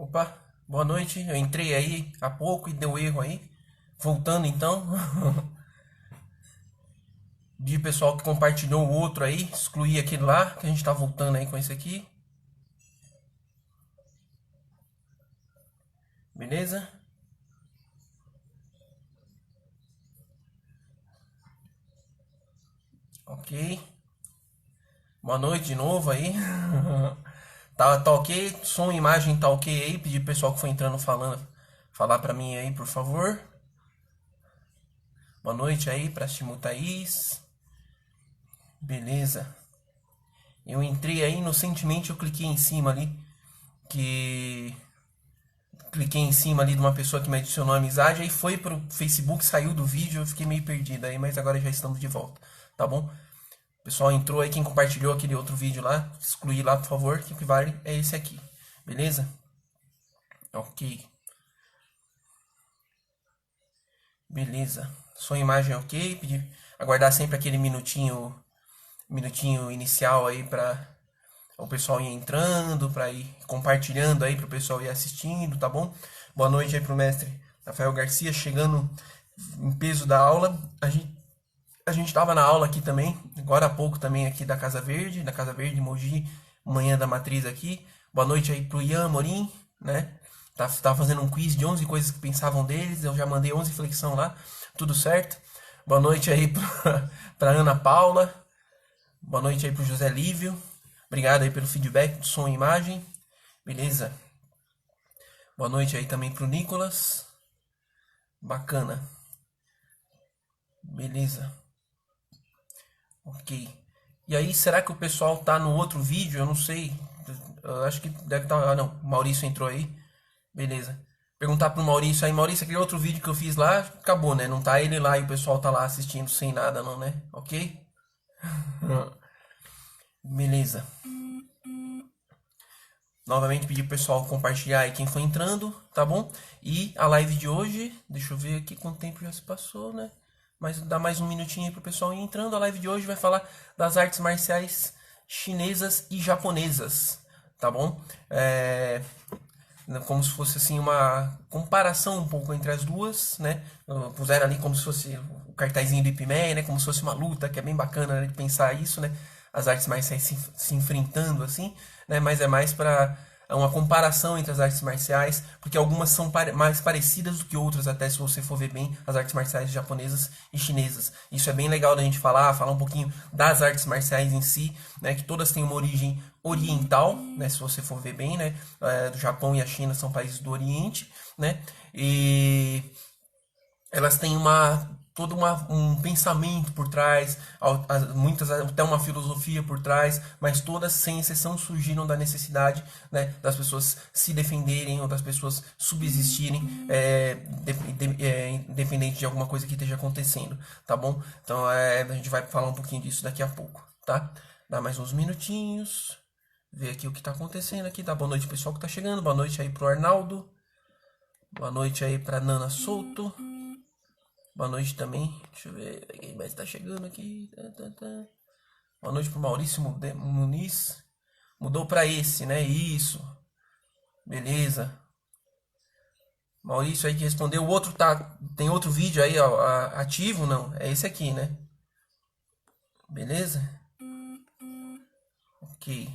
Opa, boa noite. Eu entrei aí há pouco e deu erro aí. Voltando então. De pessoal que compartilhou o outro aí, excluir aquele lá, que a gente tá voltando aí com esse aqui. Beleza? Ok. Boa noite de novo aí. Tá ok? Som e imagem tá ok aí. Pedir pro pessoal que foi entrando falar pra mim aí, por favor. Boa noite aí pra Shimu Thaís. Beleza. Eu entrei aí, inocentemente eu cliquei em cima ali. Que cliquei em cima ali de uma pessoa que me adicionou amizade, aí foi pro Facebook, saiu do vídeo, eu fiquei meio perdido aí, mas agora já estamos de volta, tá bom? O pessoal entrou aí, quem compartilhou aquele outro vídeo lá, excluir lá, por favor, que o que vale é esse aqui, beleza? Ok, beleza. Sua imagem ok, pedir, aguardar sempre aquele minutinho inicial aí para o pessoal ir entrando, para ir compartilhando aí, para o pessoal ir assistindo, tá bom? Boa noite aí pro mestre Rafael Garcia, chegando em peso da aula. A gente estava na aula aqui também, agora há pouco também aqui da Casa Verde, Mogi, Manhã da Matriz aqui. Boa noite aí pro Ian Morim, né? Tá fazendo um quiz de 11 coisas que pensavam deles, eu já mandei 11 flexão lá, tudo certo. Boa noite aí pra Ana Paula, boa noite aí pro José Lívio. Obrigado aí pelo feedback do som e imagem. Beleza? Boa noite aí também pro Nicolas. Bacana. Beleza. Ok. E aí, será que o pessoal tá no outro vídeo? Eu não sei. Eu acho que deve estar. Ah, não. O Maurício entrou aí. Beleza. Perguntar pro Maurício aí. Maurício, aquele outro vídeo que eu fiz lá, acabou, né? Não tá ele lá e o pessoal tá lá assistindo sem nada, não, né? Ok? Beleza. Novamente pedir pro pessoal compartilhar aí quem foi entrando, tá bom? E a live de hoje, deixa eu ver aqui quanto tempo já se passou, né? Mas dá mais um minutinho aí pro pessoal ir entrando. A live de hoje vai falar das artes marciais chinesas e japonesas, tá bom? Como se fosse assim uma comparação um pouco entre as duas, né? Puseram ali como se fosse o cartazinho do Ip Man, né? Como se fosse uma luta, que é bem bacana, né, de pensar isso, né? As artes marciais se enfrentando assim, né? Mas é mais para uma comparação entre as artes marciais, porque algumas são mais parecidas do que outras, até se você for ver bem as artes marciais japonesas e chinesas. Isso é bem legal da gente falar um pouquinho das artes marciais em si, né? Que todas têm uma origem oriental, né? Se você for ver bem, né? Do Japão e a China são países do Oriente, né? E elas têm um pensamento por trás, muitas até uma filosofia por trás, mas todas sem exceção surgiram da necessidade, né, das pessoas se defenderem ou das pessoas subsistirem, independente de alguma coisa que esteja acontecendo, tá bom? Então a gente vai falar um pouquinho disso daqui a pouco, tá? Dá mais uns minutinhos, ver aqui o que está acontecendo aqui, tá? Boa noite pessoal que está chegando, boa noite aí pro Arnaldo, boa noite aí pra Nana Souto. Boa noite também. Deixa eu ver quem mais tá chegando aqui. Boa noite pro Maurício Muniz. Mudou pra esse, né? Isso. Beleza. Maurício aí que respondeu. O outro tá. Tem outro vídeo aí, ó, ativo? Não. É esse aqui, né? Beleza? Ok.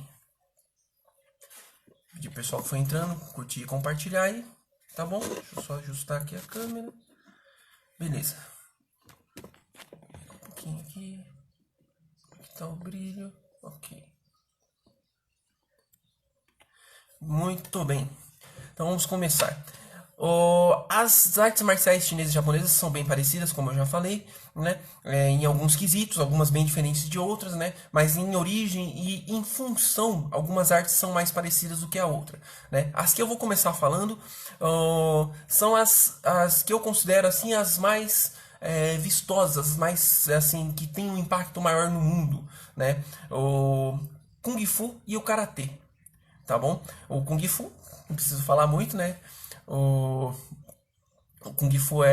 Pedir pro pessoal que foi entrando, curtir e compartilhar aí. Tá bom? Deixa eu só ajustar aqui a câmera. Beleza. Um pouquinho aqui. Aqui tá o brilho. Ok. Muito bem. Então vamos começar. As artes marciais chinesas e japonesas são bem parecidas, como eu já falei, né? Em alguns quesitos, algumas bem diferentes de outras, né? Mas em origem e em função, algumas artes são mais parecidas do que a outra, né? As que eu vou começar falando são as que eu considero assim as mais vistosas, as mais assim que têm um impacto maior no mundo, né? O Kung Fu e o Karatê, tá bom? O Kung Fu, não preciso falar muito, né? O, o Kung Fu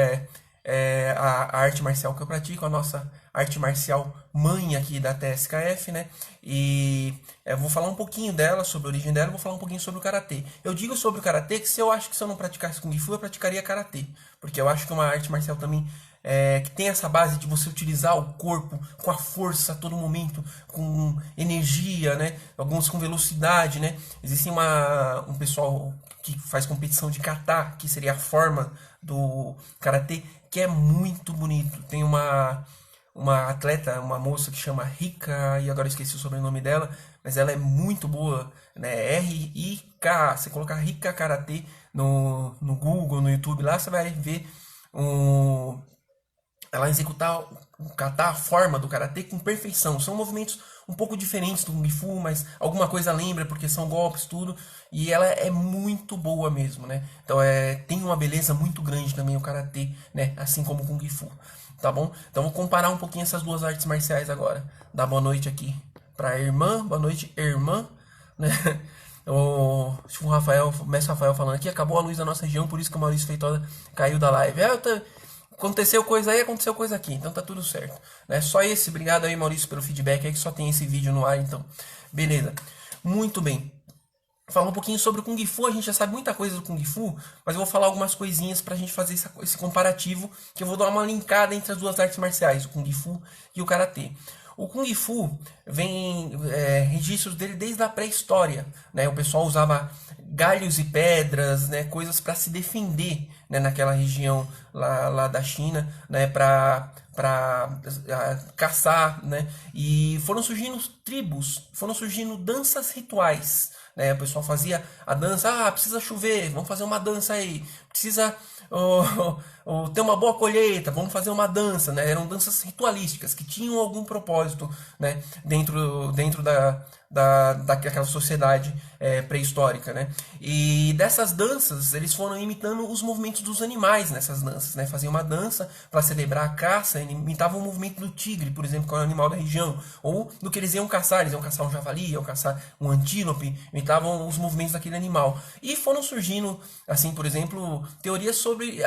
a arte marcial que eu pratico, a nossa arte marcial mãe aqui da TSKF, né? E eu vou falar um pouquinho dela, sobre a origem dela, vou falar um pouquinho sobre o Karatê. Eu digo sobre o Karatê que eu acho que se eu não praticasse Kung Fu, eu praticaria Karatê. Porque eu acho que é uma arte marcial também que tem essa base de você utilizar o corpo com a força a todo momento, com energia, né? Alguns com velocidade, né? Existe um pessoal que faz competição de kata, que seria a forma do karatê, que é muito bonito. Tem uma atleta, uma moça que chama Rika, e agora eu esqueci o sobrenome dela, mas ela é muito boa, né? R-I-K. Você colocar Rika Karatê no Google, no YouTube lá, você vai ver ela executar o kata, a forma do karatê com perfeição. São movimentos um pouco diferentes do Kung Fu, mas alguma coisa lembra, porque são golpes, tudo. E ela é muito boa mesmo, né? Então tem uma beleza muito grande também o karatê, né? Assim como o Kung Fu, tá bom? Então vou comparar um pouquinho essas duas artes marciais agora. Dar boa noite aqui pra irmã, boa noite, irmã, né? O mestre Rafael falando aqui, acabou a luz da nossa região, por isso que o Maurício Feitosa caiu da live. Aconteceu coisa aí, aconteceu coisa aqui, então tá tudo certo, né? Só esse, obrigado aí, Maurício, pelo feedback aí, que só tem esse vídeo no ar, então. Beleza. Muito bem. Falar um pouquinho sobre o Kung Fu, a gente já sabe muita coisa do Kung Fu, mas eu vou falar algumas coisinhas pra gente fazer esse comparativo, que eu vou dar uma linkada entre as duas artes marciais, o Kung Fu e o Karatê. O Kung Fu vem registros dele desde a pré-história, né? O pessoal usava galhos e pedras, né? Coisas para se defender, né? Naquela região lá da China, né? Para caçar, né? E foram surgindo tribos, foram surgindo danças rituais, né? O pessoal fazia a dança, precisa chover, vamos fazer uma dança aí. Precisa ter uma boa colheita, vamos fazer uma dança, né? Eram danças ritualísticas que tinham algum propósito, né? Dentro daquela sociedade pré-histórica, né? E dessas danças, eles foram imitando os movimentos dos animais nessas danças, né? Faziam uma dança para celebrar a caça, imitavam o movimento do tigre, por exemplo, que é o animal da região, ou do que eles iam caçar um javali, iam caçar um antílope, imitavam os movimentos daquele animal. E foram surgindo, assim, por exemplo, teorias sobre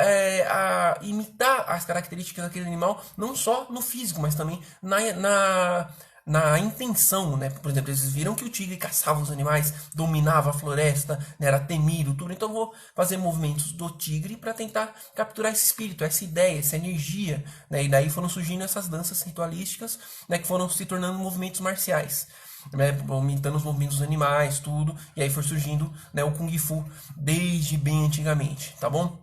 imitar as características daquele animal, não só no físico, mas também na intenção, né? Por exemplo, eles viram que o tigre caçava os animais, dominava a floresta, né? Era temido, tudo. Então eu vou fazer movimentos do tigre para tentar capturar esse espírito, essa ideia, essa energia, né? E daí foram surgindo essas danças ritualísticas, né? Que foram se tornando movimentos marciais, né? Imitando os movimentos dos animais, tudo. E aí foi surgindo, né, o Kung Fu desde bem antigamente, tá bom?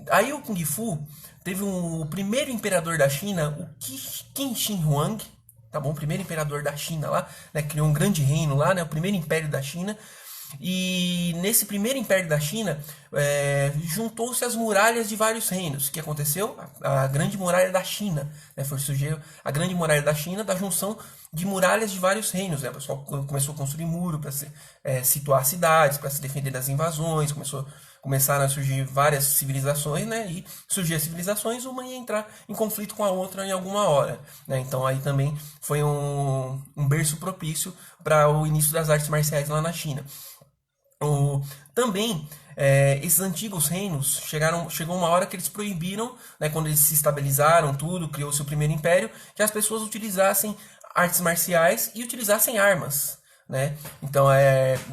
Aí o Kung Fu teve o primeiro imperador da China, o Qin Shi Huang, tá bom? O primeiro imperador da China lá, né? Criou um grande reino lá, né? O primeiro império da China. E nesse primeiro império da China, juntou-se as muralhas de vários reinos. O que aconteceu? A grande muralha da China, né? Foi surgir a grande muralha da China da junção de muralhas de vários reinos, né? O pessoal começou a construir muro para situar cidades, para se defender das invasões, começaram a surgir várias civilizações, né? E surgir as civilizações, uma ia entrar em conflito com a outra em alguma hora, né? Então aí também foi um berço propício para o início das artes marciais lá na China. Também esses antigos reinos chegou uma hora que eles proibiram, né, quando eles se estabilizaram, tudo, criou-se o primeiro império, que as pessoas utilizassem artes marciais e utilizassem armas, né? Então,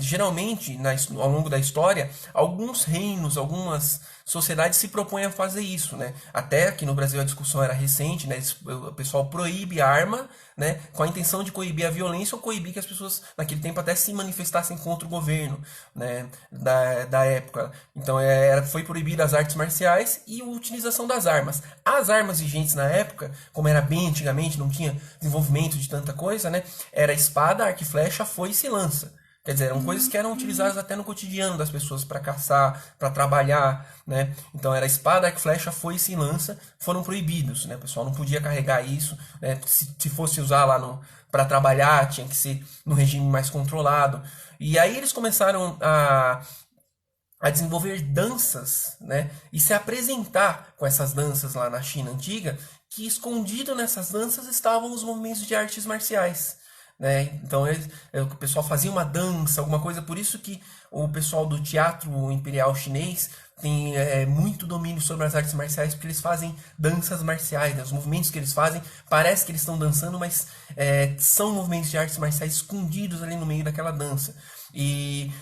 geralmente, ao longo da história, alguns reinos, algumas sociedades se propõem a fazer isso, né? Até aqui no Brasil a discussão era recente, né? O pessoal proíbe a arma, né? Com a intenção de coibir a violência ou coibir que as pessoas, naquele tempo, até se manifestassem contra o governo, né? Da época. Então, foi proibida as artes marciais e a utilização das armas. As armas vigentes na época, como era bem antigamente, não tinha desenvolvimento de tanta coisa, né? Era espada, arco e flecha, foice e lança. Quer dizer, eram coisas que eram utilizadas até no cotidiano das pessoas para caçar, para trabalhar, né? Então era espada, arco, flecha, foice e lança foram proibidos, né? O pessoal não podia carregar isso, né? Se fosse usar lá para trabalhar, tinha que ser no regime mais controlado. E aí eles começaram a desenvolver danças, né? E se apresentar com essas danças lá na China antiga, que escondido nessas danças estavam os movimentos de artes marciais, né? Então o pessoal fazia uma dança, alguma coisa, por isso que o pessoal do teatro imperial chinês tem muito domínio sobre as artes marciais, porque eles fazem danças marciais, né? Os movimentos que eles fazem, parece que eles estão dançando, mas são movimentos de artes marciais escondidos ali no meio daquela dança. E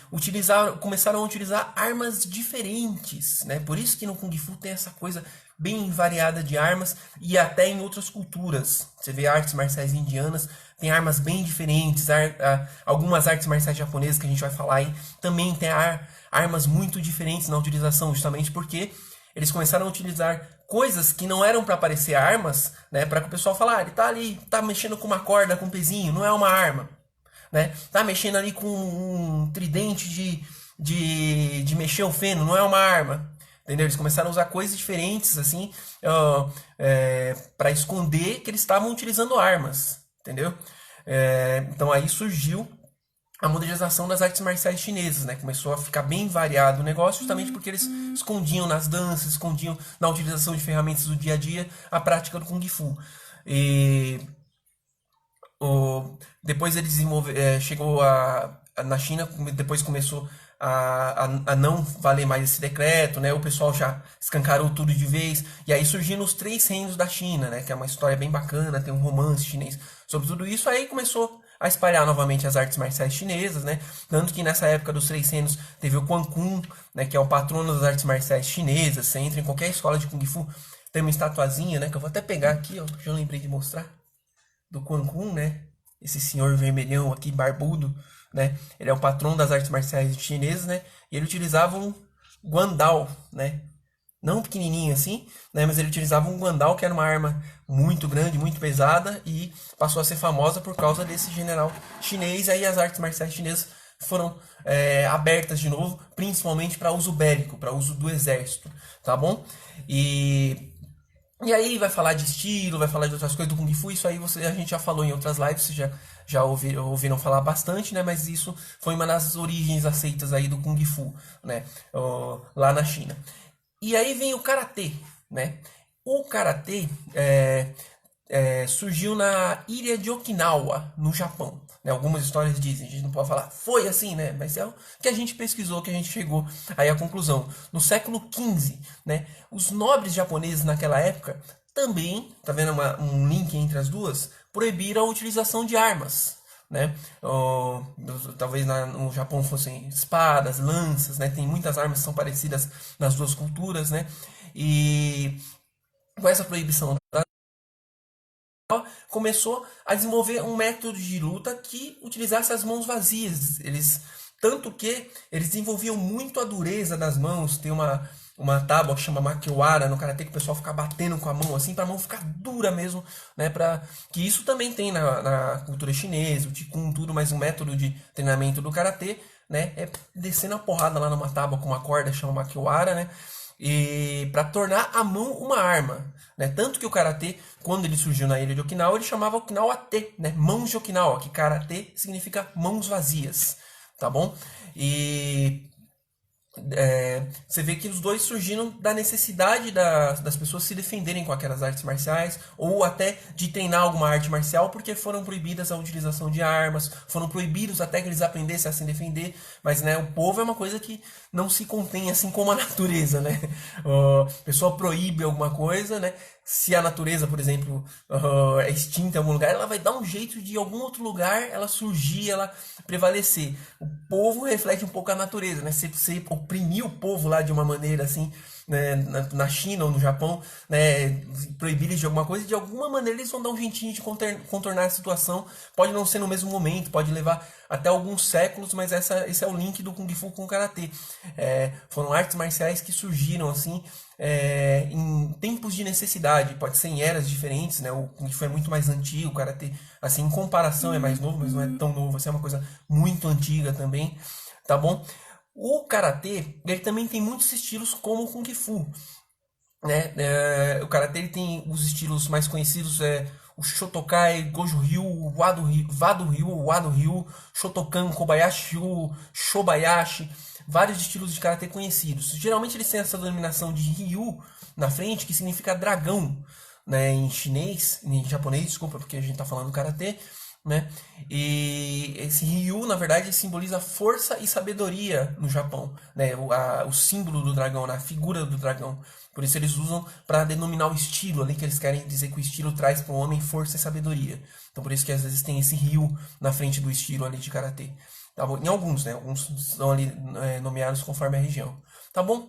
começaram a utilizar armas diferentes, né? Por isso que no Kung Fu tem essa coisa bem variada de armas, e até em outras culturas. Você vê artes marciais indianas, tem armas bem diferentes, algumas artes marciais japonesas que a gente vai falar aí, também tem armas muito diferentes na utilização, justamente porque eles começaram a utilizar coisas que não eram para parecer armas, né? Para que o pessoal falar, ele tá ali, tá mexendo com uma corda, com um pezinho, não é uma arma. Né? Tá mexendo ali com um tridente de mexer o feno, não é uma arma. Entendeu? Eles começaram a usar coisas diferentes assim para esconder que eles estavam utilizando armas. Entendeu? Então aí surgiu a modernização das artes marciais chinesas, né? Começou a ficar bem variado o negócio, justamente porque eles escondiam nas danças, escondiam na utilização de ferramentas do dia a dia a prática do Kung Fu. E depois ele chegou na China, depois começou a não valer mais esse decreto, né? O pessoal já escancarou tudo de vez, e aí surgiram os 3 reinos da China, né? Que é uma história bem bacana, tem um romance chinês sobre tudo isso, aí começou a espalhar novamente as artes marciais chinesas, né? Tanto que nessa época dos 3 reinos teve o Quan Kun, né? Que é o patrono das artes marciais chinesas. Você entra em qualquer escola de Kung Fu, tem uma estatuazinha, né? Que eu vou até pegar aqui, ó, já lembrei de mostrar, do Quan Kun, né? Esse senhor vermelhão aqui, barbudo, né? Ele é o patrão das artes marciais chinesas, né? E ele utilizava um guandao, né? Não pequenininho assim, né? Mas ele utilizava um guandao, que era uma arma muito grande, muito pesada, e passou a ser famosa por causa desse general chinês. Aí as artes marciais chinesas foram abertas de novo, principalmente para uso bélico, para uso do exército, tá bom? E aí vai falar de estilo, vai falar de outras coisas do Kung Fu, isso aí a gente já falou em outras lives, vocês já ouviram falar bastante, né? Mas isso foi uma das origens aceitas aí do Kung Fu, né? Lá na China. E aí vem o Karatê, né? O Karatê surgiu na ilha de Okinawa, no Japão. Né? Algumas histórias dizem, a gente não pode falar, foi assim, né? Mas é o que a gente pesquisou, que a gente chegou aí à conclusão. No século XV, né? Os nobres japoneses naquela época também, tá vendo um link entre as duas, proibiram a utilização de armas. Né? Talvez no Japão fossem espadas, lanças, né? Tem muitas armas que são parecidas nas duas culturas, né? E com essa proibição começou a desenvolver um método de luta que utilizasse as mãos vazias. Tanto que eles desenvolviam muito a dureza das mãos. Tem uma tábua que chama Makiwara no karatê, que o pessoal fica batendo com a mão assim, para a mão ficar dura mesmo, né? Que isso também tem na cultura chinesa, o Qigong, tudo, mas o método de treinamento do karatê, né, é descendo a porrada lá numa tábua com uma corda, chama Makiwara, né? E para tornar a mão uma arma, né? Tanto que o karatê, quando ele surgiu na ilha de Okinawa, ele chamava Okinawa Te, né? Mãos de Okinawa, que karatê significa mãos vazias, tá bom? E você vê que os dois surgiram da necessidade das pessoas se defenderem com aquelas artes marciais, ou até de treinar alguma arte marcial, porque foram proibidas a utilização de armas, foram proibidos até que eles aprendessem a se defender. Mas, né, o povo é uma coisa que não se contém, assim como a natureza, né? A pessoa proíbe alguma coisa, né? Se a natureza, por exemplo, é extinta em algum lugar, ela vai dar um jeito de em algum outro lugar ela surgir, ela prevalecer. O povo reflete um pouco a natureza, né? Você oprimir o povo lá de uma maneira assim, né? Na China ou no Japão, né? Proibir eles de alguma coisa, de alguma maneira eles vão dar um jeitinho de contornar a situação. Pode não ser no mesmo momento, pode levar até alguns séculos, mas esse é o link do Kung Fu com o Karatê. Foram artes marciais que surgiram assim, em tempos de necessidade, pode ser em eras diferentes, né? O Kung Fu é muito mais antigo, o Karatê, assim, em comparação é mais novo, mas não é tão novo, assim, é uma coisa muito antiga também, tá bom? O Karatê, ele também tem muitos estilos como o Kung Fu, né? O Karatê ele tem os estilos mais conhecidos, o Shotokai, Goju Ryu, Vado Ryu, Wado Ryu, Shotokan, Kobayashi Ryu, Shobayashi, vários estilos de karatê conhecidos. Geralmente eles têm essa denominação de Ryu na frente, que significa dragão, né, em chinês, em japonês, desculpa, porque a gente está falando karatê, né? E esse Ryu, na verdade, simboliza força e sabedoria no Japão, né? O símbolo do dragão, né? A figura do dragão. Por isso eles usam para denominar o estilo ali, que eles querem dizer que o estilo traz para o homem força e sabedoria. Então por isso que às vezes tem esse Ryu na frente do estilo ali de karatê. Tá bom? Em alguns, né? Alguns são ali nomeados conforme a região. Tá bom?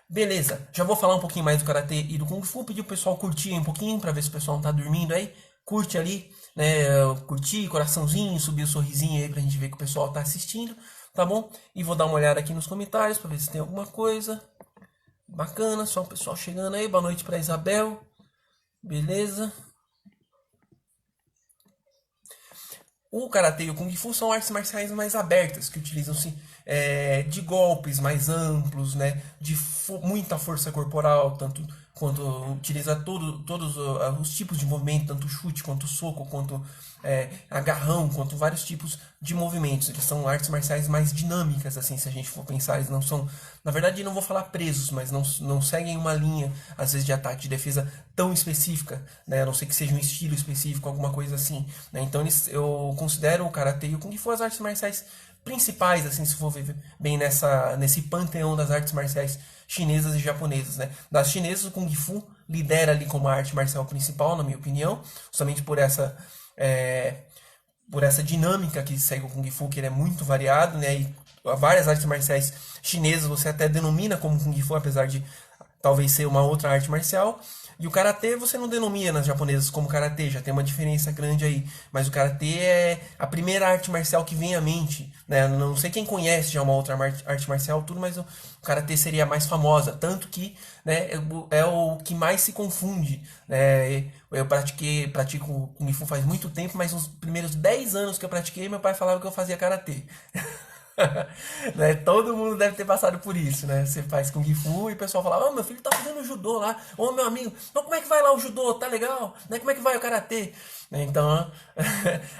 Beleza, já vou falar um pouquinho mais do Karatê e do Kung Fu, pedir o pessoal curtir um pouquinho, pra ver se o pessoal não tá dormindo aí. Curte ali, né, curtir, coraçãozinho, subir o sorrisinho aí pra gente ver que o pessoal tá assistindo, tá bom? E vou dar uma olhada aqui nos comentários pra ver se tem alguma coisa bacana, só o pessoal chegando aí. Boa noite pra Isabel, beleza? O Karatê e o Kung Fu são artes marciais mais abertas, que utilizam-se de golpes mais amplos, né, de muita força corporal, tanto quanto utiliza todos os tipos de movimento, tanto chute, quanto soco, quanto agarrão, quanto vários tipos de movimentos. Eles são artes marciais mais dinâmicas, assim, se a gente for pensar, eles não são, na verdade, não vou falar presos, mas não seguem uma linha, às vezes, de ataque, de defesa tão específica, né, a não ser que seja um estilo específico, alguma coisa assim, né? Então eu considero o Karatê e o Kung Fu as artes marciais principais, assim, se for ver bem nesse panteão das artes marciais chinesas e japonesas, né? Das chinesas, o Kung Fu lidera ali como a arte marcial principal, na minha opinião, justamente por essa dinâmica que segue o Kung Fu, que ele é muito variado, né? E várias artes marciais chinesas você até denomina como Kung Fu, apesar de talvez ser uma outra arte marcial. E o karatê você não denomina nas japonesas como karatê, já tem uma diferença grande aí. Mas o karatê é a primeira arte marcial que vem à mente, né? Não sei quem conhece já uma outra arte marcial, tudo, mas o karatê seria a mais famosa. Tanto que, né, é o que mais se confunde, né? Eu pratico Kung Fu faz muito tempo, mas nos primeiros 10 anos que eu pratiquei, meu pai falava que eu fazia karatê. Né? Todo mundo deve ter passado por isso, né? Você faz Kung Fu e o pessoal fala: "Oh, meu filho tá fazendo judô lá. Ô, meu amigo, então como é que vai lá o judô? Tá legal? Né? Como é que vai o karatê?" Então,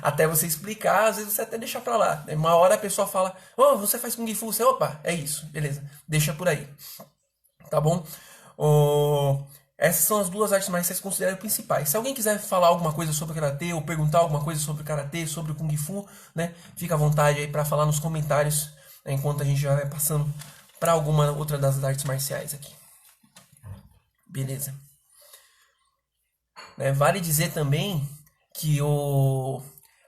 até você explicar, às vezes você até deixa pra lá. Uma hora a pessoa fala: "Oh, você faz Kung Fu?" Você, opa, é isso, beleza, deixa por aí, tá bom? O... Essas são as duas artes marciais consideradas principais. Se alguém quiser falar alguma coisa sobre o karatê ou perguntar alguma coisa sobre o karatê, sobre o kung fu, né, fica à vontade aí para falar nos comentários, né, enquanto a gente já vai passando para alguma outra das artes marciais aqui. Beleza. Né, vale dizer também que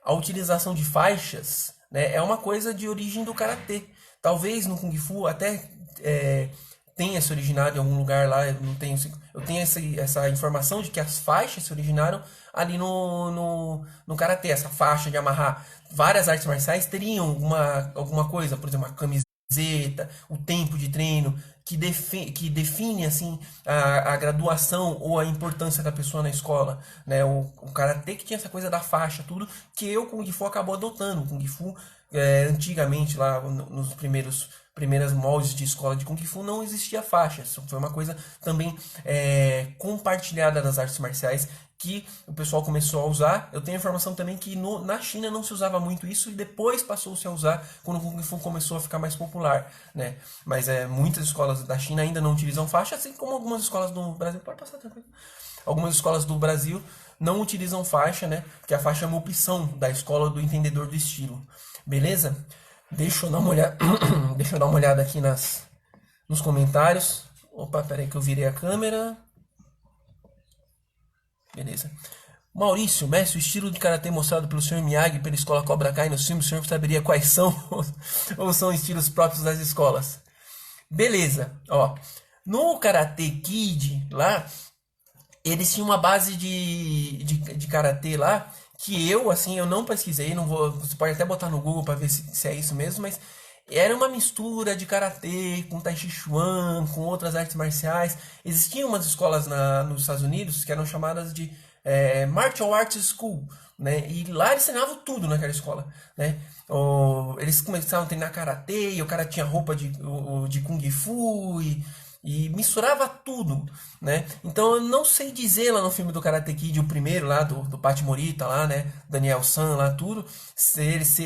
a utilização de faixas, né, é uma coisa de origem do karatê. Talvez no kung fu até tenha se originado em algum lugar lá, eu tenho essa informação de que as faixas se originaram ali no karatê, essa faixa de amarrar. Várias artes marciais teriam alguma coisa, por exemplo, uma camiseta, o tempo de treino, que define assim a graduação ou a importância da pessoa na escola, né? O karatê que tinha essa coisa da faixa, tudo que o Kung Fu acabou adotando. O Kung Fu antigamente lá nos primeiras moldes de escola de Kung Fu não existia faixa. Isso foi uma coisa também compartilhada das artes marciais que o pessoal começou a usar. Eu tenho informação também que na China não se usava muito isso e depois passou-se a usar quando o Kung Fu começou a ficar mais popular, né? Mas muitas escolas da China ainda não utilizam faixa, assim como algumas escolas do Brasil. Pode passar tranquilo. Algumas escolas do Brasil não utilizam faixa, né? Porque a faixa é uma opção da escola do entendedor do estilo. Beleza? Deixa eu dar uma olhada, deixa eu dar uma olhada aqui nos comentários. Opa, peraí que eu virei a câmera. Beleza. Maurício, mestre, o estilo de karatê mostrado pelo Sr. Miyagi pela escola Cobra Kai nos filmes, o senhor saberia quais são ou são estilos próprios das escolas? Beleza, ó. No Karate Kid lá, eles tinham uma base de karatê lá que eu não pesquisei, não vou, você pode até botar no Google para ver se é isso mesmo, mas era uma mistura de karatê com tai chi chuan, com outras artes marciais. Existiam umas escolas nos Estados Unidos que eram chamadas de Martial Arts School, né? E lá eles ensinavam tudo naquela escola, né? Eles começavam a treinar karatê, e o cara tinha roupa de kung fu, e misturava tudo, né? Então eu não sei dizer lá no filme do Karate Kid, o primeiro lá, do Pat Morita lá, né? Daniel San lá, tudo, se eles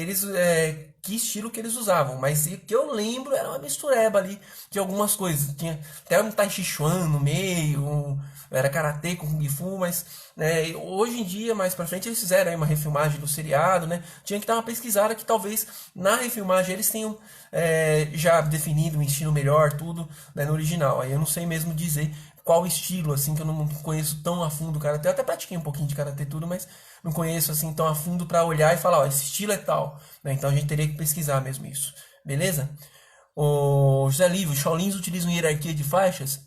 que estilo que eles usavam, mas o que eu lembro era uma mistureba ali de algumas coisas. Tinha até um Tai Chi Chuan no meio, era karatê com Kung Fu, mas né, hoje em dia, mais pra frente, eles fizeram aí uma refilmagem do seriado, né? Tinha que dar uma pesquisada que talvez na refilmagem eles tenham já definido um estilo melhor, tudo, né, no original. Aí eu não sei mesmo dizer qual estilo, assim, que eu não conheço tão a fundo o karatê. Eu até pratiquei um pouquinho de karatê tudo, mas não conheço assim tão a fundo pra olhar e falar, ó, esse estilo é tal, né? Então a gente teria que pesquisar mesmo isso, beleza? O José Livre, os Shaolins utilizam hierarquia de faixas?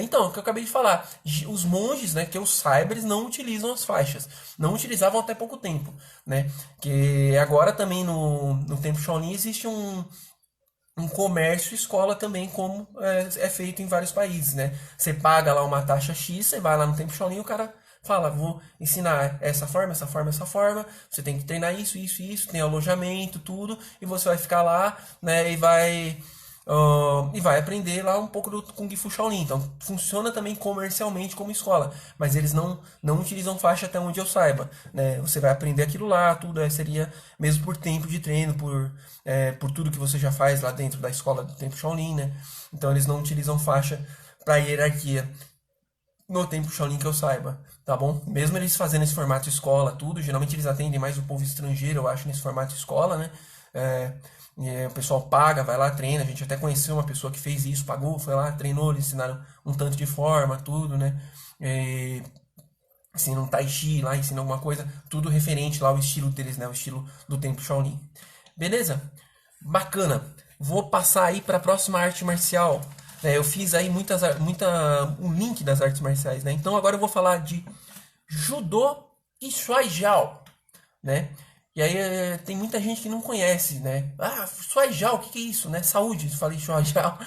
Então, o que eu acabei de falar, os monges, né, que eu saiba, eles não utilizam as faixas, não utilizavam até pouco tempo, né, que agora também no tempo Shaolin existe um comércio escola também, como é feito em vários países, né, você paga lá uma taxa X, você vai lá no tempo Shaolin, o cara fala, vou ensinar essa forma, essa forma, essa forma, você tem que treinar isso, isso, isso, tem alojamento, tudo, e você vai ficar lá, né, e vai aprender lá um pouco do Kung Fu Shaolin. Então, funciona também comercialmente como escola, mas eles não utilizam faixa até onde eu saiba, né? Você vai aprender aquilo lá, tudo seria mesmo por tempo de treino, por tudo que você já faz lá dentro da escola do tempo Shaolin, né? Então, eles não utilizam faixa para hierarquia no tempo Shaolin que eu saiba, tá bom? Mesmo eles fazendo esse formato escola, tudo, geralmente eles atendem mais o povo estrangeiro, eu acho, nesse formato escola, né? O pessoal paga, vai lá, treina. A gente até conheceu uma pessoa que fez isso, pagou, foi lá, treinou, eles ensinaram um tanto de forma, tudo, né? Ensina um Tai Chi lá, ensina alguma coisa, tudo referente lá ao estilo deles, né? O estilo do tempo Shaolin. Beleza? Bacana. Vou passar aí para a próxima arte marcial. Eu fiz aí um link das artes marciais, né? Então agora eu vou falar de Judô e Shuai Jiao, né? E aí tem muita gente que não conhece, né? Ah, Shuai Jiao, o que é isso, né? Saúde, falei Shuai Jiao,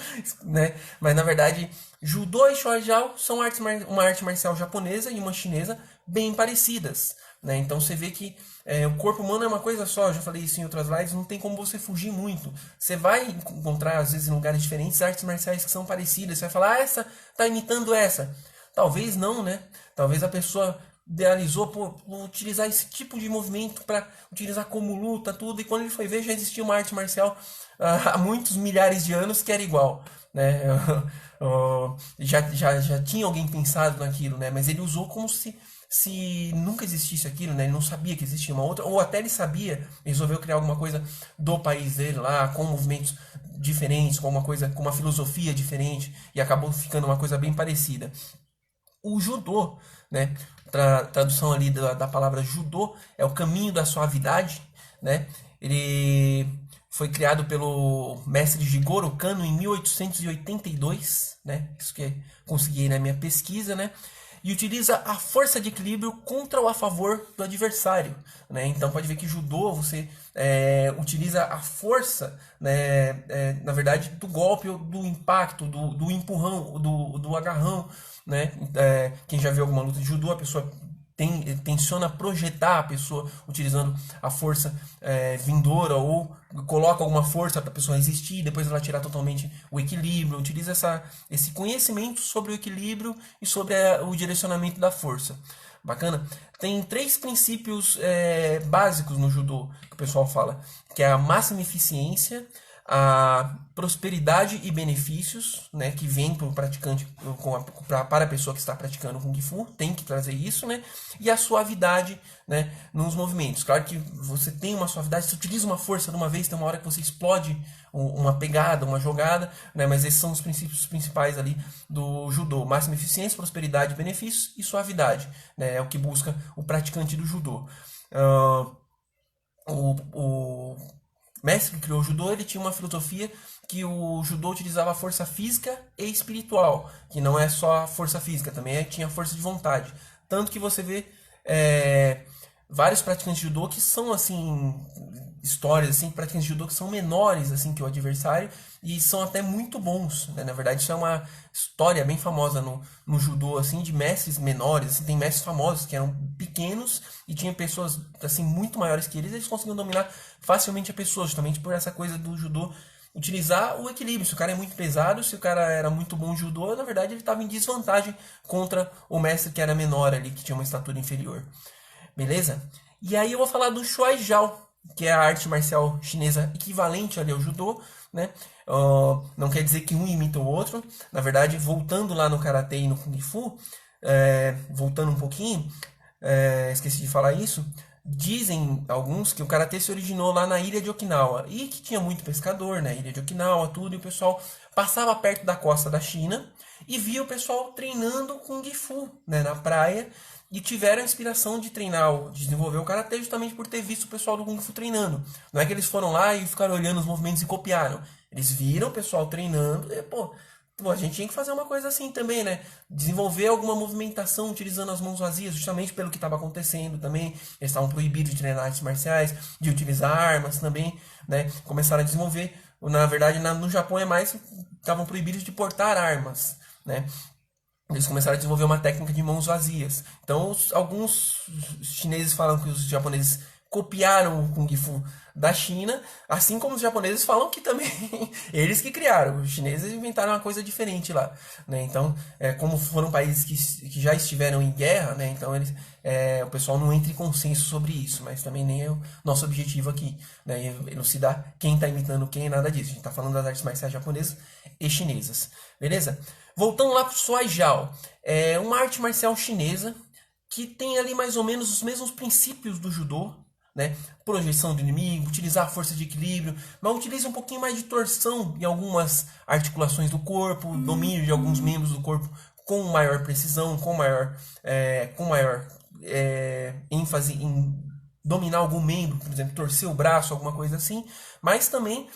né? Mas na verdade, Judô e Shuai Jiao são uma arte marcial japonesa e uma chinesa bem parecidas, né? Então você vê que o corpo humano é uma coisa só, eu já falei isso em outras lives, não tem como você fugir muito. Você vai encontrar, às vezes, em lugares diferentes, artes marciais que são parecidas. Você vai falar, essa tá imitando essa. Talvez não, né? Talvez a pessoa idealizou por utilizar esse tipo de movimento para utilizar como luta, tudo, e quando ele foi ver já existia uma arte marcial há muitos milhares de anos que era igual, né? Já tinha alguém pensado naquilo, né? Mas ele usou como se nunca existisse aquilo, né? Ele não sabia que existia uma outra, ou até ele sabia, resolveu criar alguma coisa do país dele lá, com movimentos diferentes, com uma coisa, com uma filosofia diferente, e acabou ficando uma coisa bem parecida. O judô, né? Tradução ali da palavra judô é o caminho da suavidade, né? Ele foi criado pelo mestre Jigoro Kano em 1882, né? Isso que consegui na minha pesquisa, né? E utiliza a força de equilíbrio contra ou a favor do adversário, né? Então pode ver que judô você utiliza a força, né? Na verdade, do golpe, do impacto, do empurrão, do agarrão, né? Quem já viu alguma luta de judô, a pessoa tenciona projetar a pessoa utilizando a força vindoura ou coloca alguma força para a pessoa resistir, depois ela tirar totalmente o equilíbrio, utiliza esse conhecimento sobre o equilíbrio e sobre o direcionamento da força. Bacana? Tem 3 princípios básicos no judô que o pessoal fala, que é a máxima eficiência, a prosperidade e benefícios, né, que vem para o praticante, para a pessoa que está praticando Kung Fu, tem que trazer isso, né, e a suavidade, né, nos movimentos. Claro que você tem uma suavidade, você utiliza uma força de uma vez, tem uma hora que você explode uma pegada, uma jogada, né, mas esses são os princípios principais ali do judô: máxima eficiência, prosperidade, benefícios e suavidade, né, é o que busca o praticante do judô. O mestre que criou o judô, ele tinha uma filosofia que o judô utilizava a força física e espiritual, que não é só a força física, também tinha força de vontade. Tanto que você vê vários praticantes de judô que são, assim, histórias, assim, praticantes de judô que são menores, assim, que o adversário e são até muito bons, né? Na verdade, isso é uma história bem famosa no judô, assim, de mestres menores, assim, tem mestres famosos que eram pequenos e tinha pessoas, assim, muito maiores que eles conseguiam dominar facilmente a pessoa, justamente por essa coisa do judô utilizar o equilíbrio. Se o cara é muito pesado, se o cara era muito bom em judô, na verdade ele estava em desvantagem contra o mestre que era menor ali, que tinha uma estatura inferior. Beleza? E aí eu vou falar do Shuai Jiao, que é a arte marcial chinesa equivalente ali ao judô, né? Não quer dizer que um imita o outro. Na verdade, voltando lá no karatê e no kung fu, voltando um pouquinho, esqueci de falar isso. Dizem alguns que o karatê se originou lá na ilha de Okinawa e que tinha muito pescador na ilha de Okinawa, tudo, e o pessoal passava perto da costa da China e via o pessoal treinando kung fu, né, na praia, e tiveram a inspiração de treinar, de desenvolver o karatê justamente por ter visto o pessoal do kung fu treinando. Não é que eles foram lá e ficaram olhando os movimentos e copiaram. Eles viram o pessoal treinando e, pô, a gente tinha que fazer uma coisa assim também, né? Desenvolver alguma movimentação utilizando as mãos vazias, justamente pelo que estava acontecendo também. Eles estavam proibidos de treinar artes marciais, de utilizar armas também, né? Começaram a desenvolver. Na verdade, no Japão é mais, estavam proibidos de portar armas, né? Eles começaram a desenvolver uma técnica de mãos vazias. Então, alguns chineses falam que os japoneses copiaram o Kung Fu da China, assim como os japoneses falam que também eles que criaram. Os chineses inventaram uma coisa diferente lá, né? Então, como foram países que já estiveram em guerra, né? Então o pessoal não entra em consenso sobre isso, mas também nem é o nosso objetivo aqui, né? Elucidar quem está imitando quem, nada disso. A gente está falando das artes marciais japonesas e chinesas, beleza? Voltando lá para o Shuai Jiao, é uma arte marcial chinesa que tem ali mais ou menos os mesmos princípios do judô, né? Projeção do inimigo, utilizar a força de equilíbrio, mas utiliza um pouquinho mais de torção em algumas articulações do corpo, domínio de alguns membros do corpo com maior precisão, com maior ênfase em dominar algum membro, por exemplo, torcer o braço, alguma coisa assim. Mas também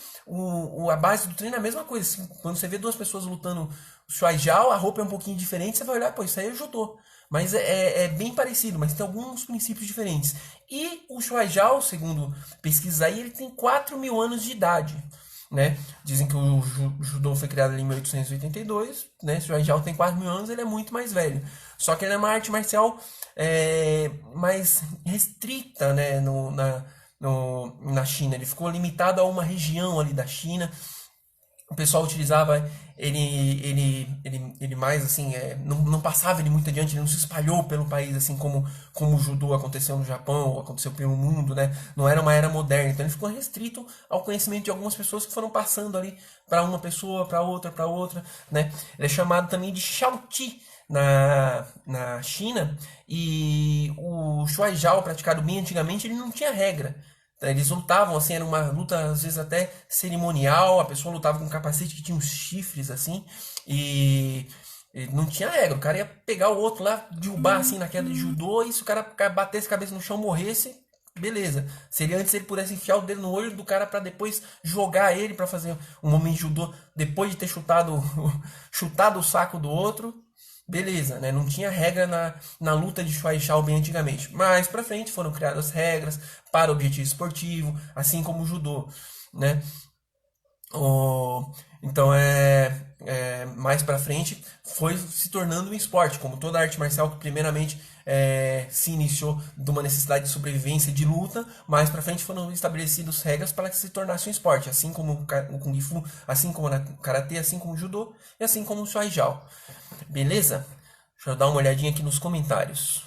a base do treino é a mesma coisa. Assim, quando você vê duas pessoas lutando Shuai Jiao, a roupa é um pouquinho diferente, você vai olhar, pô, isso aí é judô. Mas é bem parecido, mas tem alguns princípios diferentes. E o Shuai Jiao, segundo pesquisas aí, ele tem 4.000 anos de idade. Né? Dizem que o judô foi criado em 1882, né? Se o Shuai Jiao tem 4.000 anos, ele é muito mais velho. Só que ele é uma arte marcial mais restrita, né? Na China. Ele ficou limitado a uma região ali da China. O pessoal utilizava ele mais assim, não passava ele muito adiante, ele não se espalhou pelo país assim como o judô aconteceu no Japão, ou aconteceu pelo mundo, né? Não era uma era moderna, então ele ficou restrito ao conhecimento de algumas pessoas que foram passando ali para uma pessoa, para outra, né? Ele é chamado também de Shaoti na China, e o Shuai Jiao praticado bem antigamente, ele não tinha regra. Eles lutavam, assim, era uma luta às vezes até cerimonial, a pessoa lutava com um capacete que tinha uns chifres, assim, e não tinha regra. O cara ia pegar o outro lá, derrubar, assim, na queda de judô, e se o cara batesse a cabeça no chão, morresse, beleza. Seria antes ele pudesse enfiar o dedo no olho do cara para depois jogar ele para fazer um momento de judô, depois de ter chutado o saco do outro. Beleza, né? Não tinha regra na luta de Shuai Jiao bem antigamente. Mais pra frente foram criadas regras para o objetivo esportivo, assim como o judô, né? Então mais pra frente foi se tornando um esporte, como toda arte marcial que primeiramente se iniciou de uma necessidade de sobrevivência e de luta, mais pra frente foram estabelecidas regras para que se tornasse um esporte, assim como o Kung Fu, assim como o Karatê, assim como o Judô e assim como o Shuai Jiao. Beleza? Deixa eu dar uma olhadinha aqui nos comentários.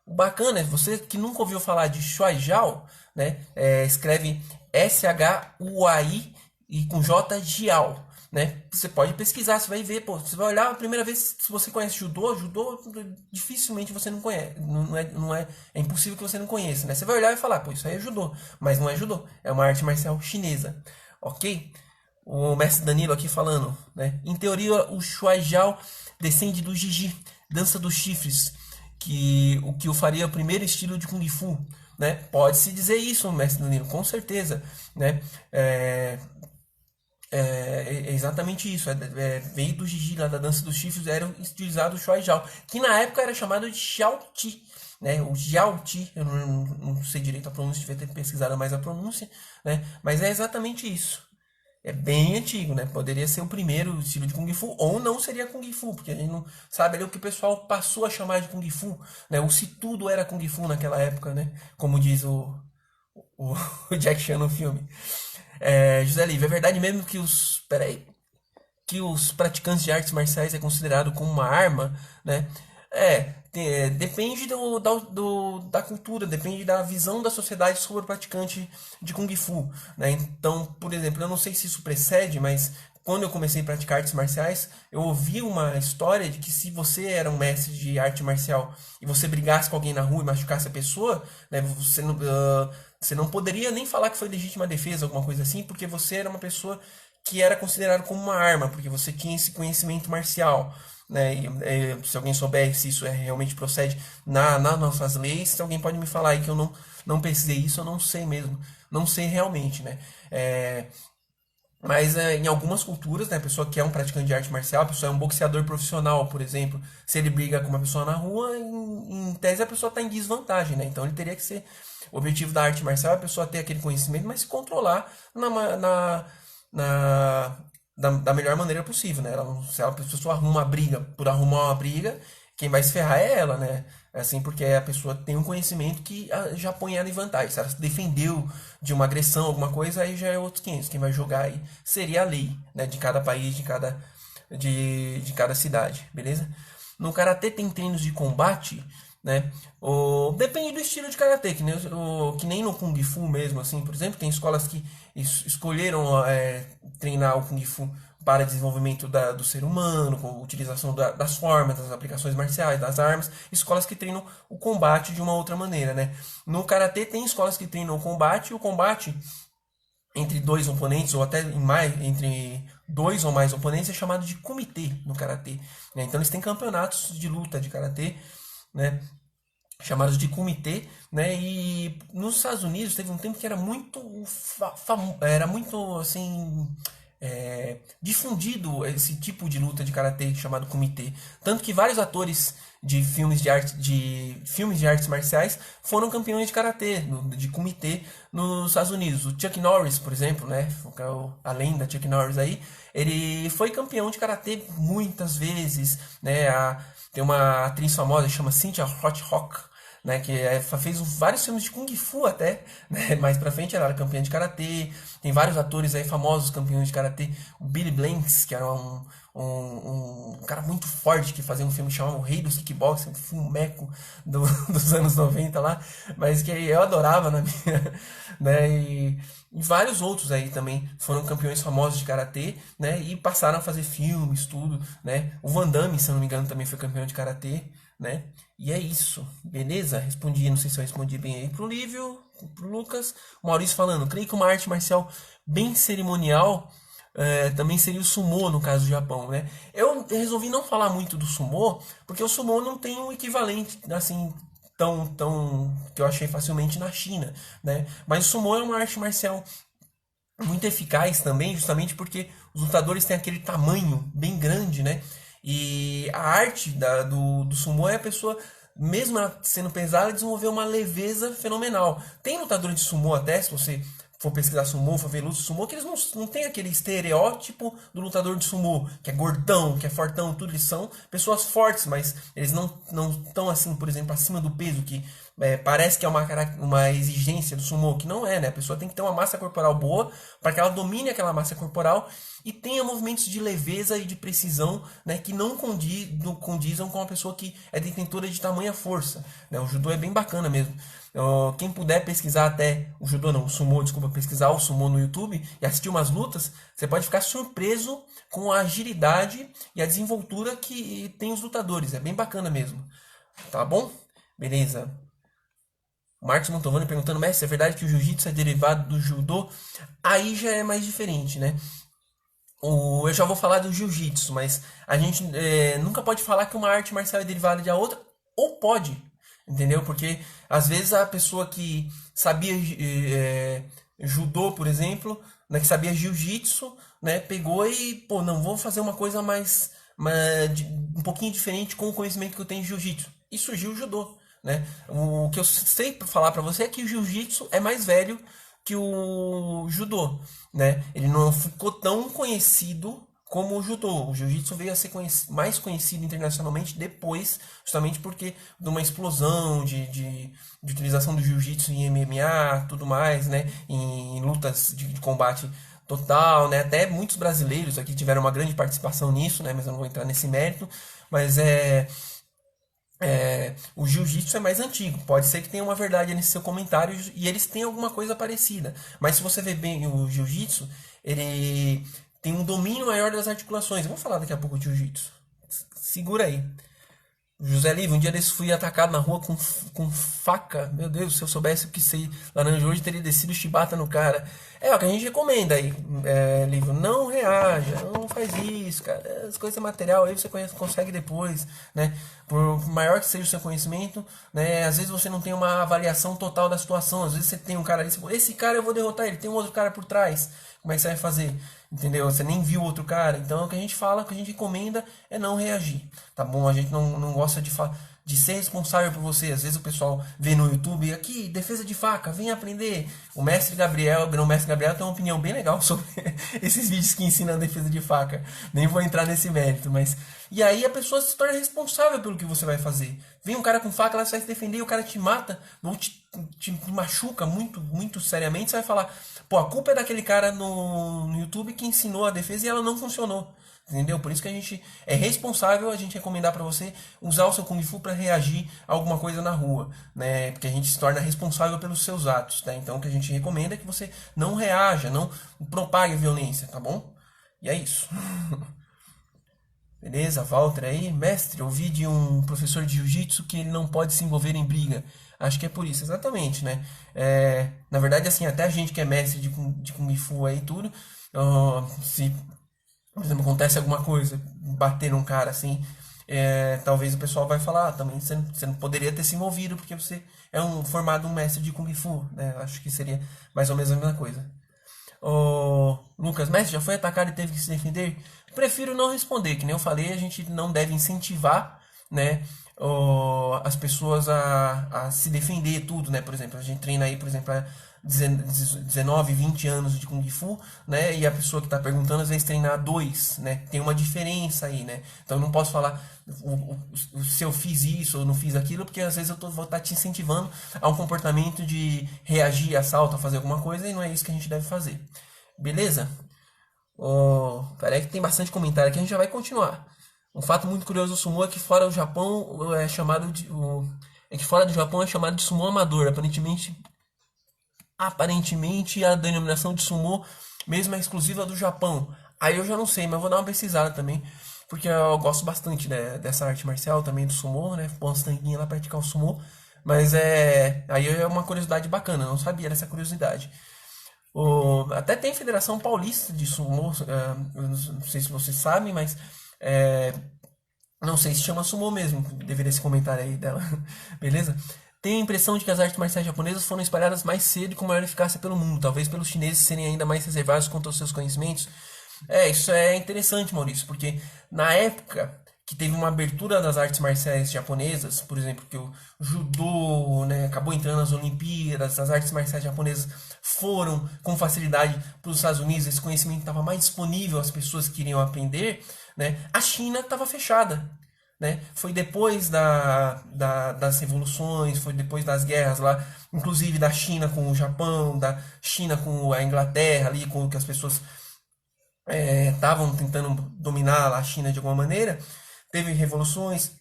O bacana é você que nunca ouviu falar de Shuai Jiao, né? Escreve Shui e com J Jiao, né? Você pode pesquisar, você vai ver, pô, você vai olhar a primeira vez, se você conhece judô dificilmente você não conhece, é impossível que você não conheça, né? Você vai olhar e falar, pô, isso aí é judô, mas não é judô, é uma arte marcial chinesa, ok? O mestre Danilo aqui falando, né? Em teoria, o Shuai Jiao descende do Jiji, dança dos chifres, o que o faria o primeiro estilo de Kung Fu, né? Pode-se dizer isso, mestre Danilo, com certeza, né? É exatamente isso. Veio do Jiji, lá da dança dos chifres, era utilizado o Shuai Jiao, que na época era chamado de Xiao Ti, né? O Jiao Ti, eu não sei direito a pronúncia, devia ter pesquisado mais a pronúncia, né? Mas é exatamente isso. É bem antigo, né? Poderia ser o primeiro estilo de Kung Fu, ou não seria Kung Fu, porque a gente não sabe ali o que o pessoal passou a chamar de Kung Fu, né? Ou se tudo era Kung Fu naquela época, né? Como diz o Jack Chan no filme. José Livre, é verdade mesmo que os. Peraí. Que os praticantes de artes marciais é considerado como uma arma, né? Depende da cultura, depende da visão da sociedade sobre o praticante de Kung Fu, né? Então, por exemplo, eu não sei se isso precede, mas quando eu comecei a praticar artes marciais, eu ouvi uma história de que se você era um mestre de arte marcial e você brigasse com alguém na rua e machucasse a pessoa, né, você não poderia nem falar que foi legítima defesa, alguma coisa assim, porque você era uma pessoa que era considerado como uma arma, porque você tinha esse conhecimento marcial. Né? Se alguém souber se isso realmente procede nas nossas leis, se alguém pode me falar aí que eu não pesquisei isso, eu não sei mesmo. Não sei realmente, né? Mas em algumas culturas, né, a pessoa que é um praticante de arte marcial, a pessoa é um boxeador profissional, por exemplo, se ele briga com uma pessoa na rua, em tese a pessoa está em desvantagem, né? Então ele teria que ser. O objetivo da arte marcial é a pessoa ter aquele conhecimento, mas se controlar na, da melhor maneira possível, né? Se a pessoa arruma uma briga por arrumar uma briga, quem vai se ferrar é ela, né? Assim, porque a pessoa tem um conhecimento que já põe ela em vantagem. Se ela se defendeu de uma agressão, alguma coisa, aí já é outros 500. Quem vai jogar aí seria a lei, né? De cada país, de cada cidade, beleza? No karatê tem treinos de combate, né? Depende do estilo de karatê, que nem no Kung Fu mesmo, assim, por exemplo, tem escolas que escolheram treinar o Kung Fu para desenvolvimento do ser humano, com a utilização das formas, das aplicações marciais, das armas, escolas que treinam o combate de uma outra maneira, né? No karatê tem escolas que treinam o combate, e o combate entre dois oponentes, ou até entre dois ou mais oponentes, é chamado de kumite no karatê, né? Então eles têm campeonatos de luta de karatê, né, chamados de kumite, né? E nos Estados Unidos teve um tempo que era muito era muito assim difundido esse tipo de luta de karatê chamado kumite, tanto que vários atores de filmes de artes marciais foram campeões de karatê, de kumite nos Estados Unidos. O Chuck Norris, por exemplo, né, a lenda Chuck Norris aí, ele foi campeão de karatê muitas vezes, né? Tem uma atriz famosa que chama Cynthia Rothrock, né, que fez vários filmes de Kung Fu até, né, mais pra frente ela era campeã de Karatê, tem vários atores aí famosos campeões de Karatê, o Billy Blanks, que era um cara muito forte, que fazia um filme chamado O Rei dos Kickboxing, um filmeco dos anos 90 lá, mas que eu adorava na minha, né, e vários outros aí também foram campeões famosos de Karatê, né, e passaram a fazer filmes, tudo, né, o Van Damme, se eu não me engano, também foi campeão de Karatê, né? E é isso, beleza? Respondi, não sei se eu respondi bem aí pro Lívio, pro Lucas. O Maurício falando, creio que uma arte marcial bem cerimonial também seria o sumô, no caso do Japão, né? Eu resolvi não falar muito do sumô, porque o sumô não tem um equivalente, assim, tão que eu achei facilmente na China, né? Mas o sumô é uma arte marcial muito eficaz também, justamente porque os lutadores têm aquele tamanho bem grande, né? E a arte do sumô é a pessoa, mesmo ela sendo pesada, desenvolver uma leveza fenomenal. Tem lutadores de sumô até, se você for pesquisar sumô, for ver luta de sumô, que eles não tem aquele estereótipo do lutador de sumô, que é gordão, que é fortão, tudo. Eles são pessoas fortes, mas eles não estão assim, por exemplo, acima do peso, que parece que é uma exigência do sumô, que não é, né? A pessoa tem que ter uma massa corporal boa para que ela domine aquela massa corporal e tenha movimentos de leveza e de precisão, né, que não condizam com a pessoa que é detentora de tamanha força, né? O judô é bem bacana mesmo. Quem puder pesquisar até o judô, não, o sumô, desculpa, pesquisar o sumô no YouTube e assistir umas lutas, você pode ficar surpreso com a agilidade e a desenvoltura que tem os lutadores. É bem bacana mesmo. Tá bom? Beleza. Marcos Montovani perguntando, mestre, é verdade que o jiu-jitsu é derivado do judô? Aí já é mais diferente, né? Eu já vou falar do jiu-jitsu, mas a gente nunca pode falar que uma arte marcial é derivada de a outra, ou pode, entendeu? Porque às vezes a pessoa que sabia judô, por exemplo, né, que sabia jiu-jitsu, né, pegou e, pô, não, vou fazer uma coisa um pouquinho diferente com o conhecimento que eu tenho de jiu-jitsu. E surgiu o judô, né? O que eu sei falar pra você é que o jiu-jitsu é mais velho que o judô, né? Ele não ficou tão conhecido como o judô. O jiu-jitsu veio a ser mais conhecido internacionalmente depois, justamente porque de uma explosão de utilização do jiu-jitsu em MMA, tudo mais, né? Em lutas de combate total, né? Até muitos brasileiros aqui tiveram uma grande participação nisso, né? Mas eu não vou entrar nesse mérito. Mas o jiu-jitsu é mais antigo. Pode ser que tenha uma verdade nesse seu comentário e eles têm alguma coisa parecida. Mas se você ver bem o jiu-jitsu, ele tem um domínio maior das articulações. Eu vou falar daqui a pouco de jiu-jitsu. Segura aí. José Livre, um dia desse fui atacado na rua com faca. Meu Deus, se eu soubesse o que sei laranja hoje, teria descido chibata no cara. É o que a gente recomenda aí, Livro. Não reaja, não faz isso, cara. As coisas material aí você consegue depois, né? Por maior que seja o seu conhecimento, né? Às vezes você não tem uma avaliação total da situação. Às vezes você tem um cara ali, esse cara eu vou derrotar ele, tem um outro cara por trás. Como é que você vai fazer? Entendeu? Você nem viu outro cara. Então o que a gente fala, o que a gente recomenda é não reagir. Tá bom? A gente não gosta de ser responsável por você. Às vezes o pessoal vê no YouTube aqui, defesa de faca, vem aprender. O mestre Gabriel, o mestre Gabriel tem uma opinião bem legal sobre esses vídeos que ensinam a defesa de faca. Nem vou entrar nesse mérito, mas. E aí a pessoa se torna responsável pelo que você vai fazer. Vem um cara com faca, ela vai se defender e o cara te mata, ou te machuca muito, muito seriamente. Você vai falar, pô, a culpa é daquele cara no YouTube que ensinou a defesa e ela não funcionou. Entendeu? Por isso que a gente é responsável a gente recomendar para você usar o seu Kung Fu para reagir a alguma coisa na rua, né? Porque a gente se torna responsável pelos seus atos, tá? Então o que a gente recomenda é que você não reaja, não propague a violência, tá bom? E é isso. Beleza, Walter aí. Mestre, ouvi de um professor de jiu-jitsu que ele não pode se envolver em briga. Acho que é por isso, exatamente, né? Na verdade, assim, até a gente que é mestre de Kung Fu aí e tudo, se, por exemplo, acontece alguma coisa, bater num cara assim, talvez o pessoal vai falar, também você não poderia ter se envolvido porque você é um mestre de Kung Fu, né? Acho que seria mais ou menos a mesma coisa. Ô, Lucas, mestre, já foi atacado e teve que se defender? Prefiro não responder, que nem eu falei, a gente não deve incentivar, né, as pessoas a se defender tudo, né? Por exemplo, a gente treina aí, por exemplo, há 19, 20 anos de Kung Fu, né? E a pessoa que está perguntando às vezes treina há 2, né? Tem uma diferença aí, né? Então eu não posso falar se eu fiz isso ou não fiz aquilo, porque às vezes vou estar te incentivando a um comportamento de reagir a assalto, a fazer alguma coisa, e não é isso que a gente deve fazer. Beleza? Peraí que tem bastante comentário aqui, a gente já vai continuar. Um fato muito curioso do sumo é que fora do Japão é chamado de sumo amador. Aparentemente a denominação de sumo mesmo é exclusiva do Japão. Aí eu já não sei, mas vou dar uma pesquisada também, porque eu gosto bastante, né, dessa arte marcial também do sumo, né? Pôr umas tanguinhas lá pra praticar o sumo. Mas aí é uma curiosidade bacana, eu não sabia dessa curiosidade. Até tem Federação Paulista de Sumo, eu não sei se vocês sabem, mas não sei se chama Sumo mesmo, deveria esse comentário aí dela, beleza? Tenho a impressão de que as artes marciais japonesas foram espalhadas mais cedo e com maior eficácia pelo mundo, talvez pelos chineses serem ainda mais reservados quanto aos seus conhecimentos. Isso é interessante, Maurício, porque na época que teve uma abertura das artes marciais japonesas, por exemplo, que o judô, né, acabou entrando nas Olimpíadas, as artes marciais japonesas foram com facilidade para os Estados Unidos, esse conhecimento estava mais disponível às pessoas que queriam aprender, né, a China estava fechada. Né? Foi depois das revoluções, foi depois das guerras lá, inclusive da China com o Japão, da China com a Inglaterra, ali, com que as pessoas estavam tentando dominar a China de alguma maneira. Teve revoluções,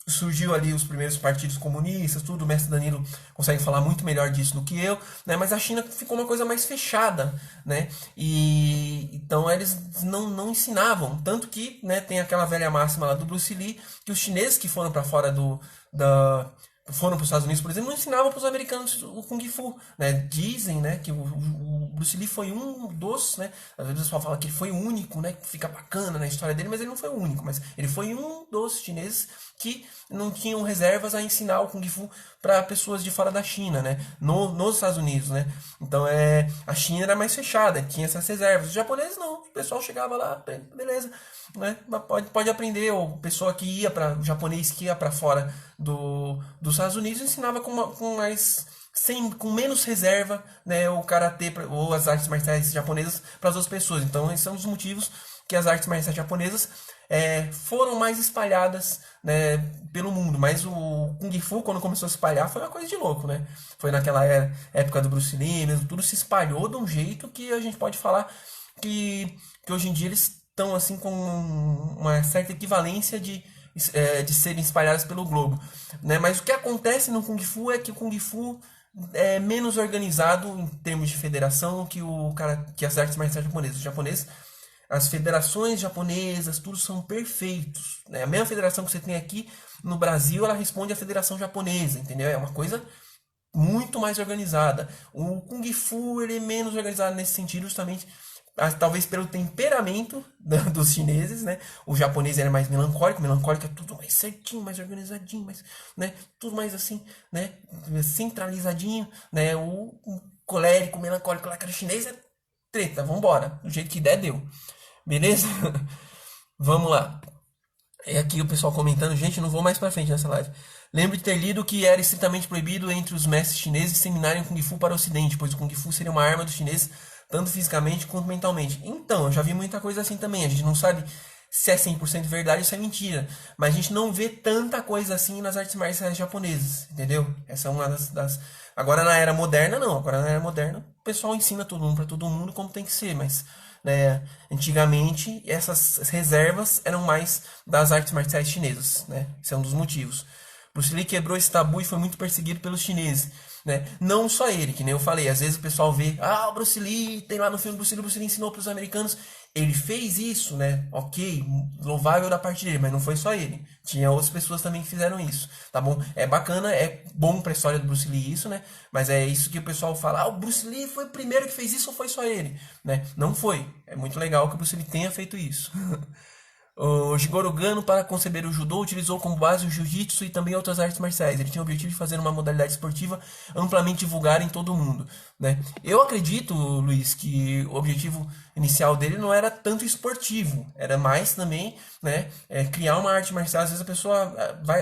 surgiu ali os primeiros partidos comunistas, tudo. O mestre Danilo consegue falar muito melhor disso do que eu, né? Mas a China ficou uma coisa mais fechada, né? E então eles não ensinavam, tanto que, né, tem aquela velha máxima lá do Bruce Lee, que os chineses que foram para fora foram para os Estados Unidos, por exemplo, não ensinavam para os americanos o Kung Fu, né? Dizem, né, que o Bruce Lee foi um dos, né? Às vezes o pessoal fala que ele foi o único, né? Que fica bacana na história dele, mas ele não foi o único, mas ele foi um dos chineses que não tinham reservas a ensinar o Kung Fu para pessoas de fora da China, né? Nos Estados Unidos, né? Então a China era mais fechada, tinha essas reservas. Os japoneses não, o pessoal chegava lá, beleza, né? Pode aprender. Ou pessoa que ia para o japonês que ia para fora dos Estados Unidos ensinava com menos reserva, né? O karatê ou as artes marciais japonesas para as outras pessoas. Então esses são os motivos que as artes marciais japonesas foram mais espalhadas, né, pelo mundo. Mas o Kung Fu, quando começou a se espalhar, foi uma coisa de louco, né? Foi naquela época do Bruce Lee mesmo, tudo se espalhou de um jeito que a gente pode falar que hoje em dia eles estão assim com uma certa equivalência de serem espalhadas pelo globo, né? Mas o que acontece no Kung Fu é que o Kung Fu é menos organizado em termos de federação que as artes marciais japonesas. Os japoneses, as federações japonesas, tudo são perfeitos, né? A mesma federação que você tem aqui no Brasil, ela responde à federação japonesa, entendeu? É uma coisa muito mais organizada. O Kung Fu ele é menos organizado nesse sentido, justamente talvez pelo temperamento dos chineses, né? O japonês era mais melancólico é tudo mais certinho, mais organizadinho, mais, né? Tudo mais assim, né? Centralizadinho, né? O colérico, melancólico lá, cara, o chinês é treta, vambora, do jeito que der, deu. Beleza? Vamos lá. É aqui o pessoal comentando, gente, não vou mais pra frente nessa live. Lembro de ter lido que era estritamente proibido entre os mestres chineses disseminarem o Kung Fu para o Ocidente, pois o Kung Fu seria uma arma dos chineses tanto fisicamente quanto mentalmente. Então, eu já vi muita coisa assim também. A gente não sabe se é 100% verdade ou se é mentira. Mas a gente não vê tanta coisa assim nas artes marciais japonesas, entendeu? Essa é uma das... Agora na era moderna, não. Agora na era moderna, o pessoal ensina todo mundo para todo mundo como tem que ser. Mas, né, antigamente, essas reservas eram mais das artes marciais chinesas, né? Esse é um dos motivos. Bruce Lee quebrou esse tabu e foi muito perseguido pelos chineses, né? Não só ele, que nem eu falei, às vezes o pessoal vê, o Bruce Lee, tem lá no filme Bruce Lee ensinou para os americanos, ele fez isso, né? Ok, louvável da parte dele, mas não foi só ele, tinha outras pessoas também que fizeram isso, tá bom? É bacana, é bom para a história do Bruce Lee isso, né? Mas é isso que o pessoal fala, o Bruce Lee foi o primeiro que fez isso ou foi só ele, né? Não foi, é muito legal que o Bruce Lee tenha feito isso. O Jigoro Gano, para conceber o judô, utilizou como base o jiu-jitsu e também outras artes marciais. Ele tinha o objetivo de fazer uma modalidade esportiva amplamente divulgada em todo o mundo, né? Eu acredito, Luiz, que o objetivo inicial dele não era tanto esportivo, era mais também, né, criar uma arte marcial. Às vezes a pessoa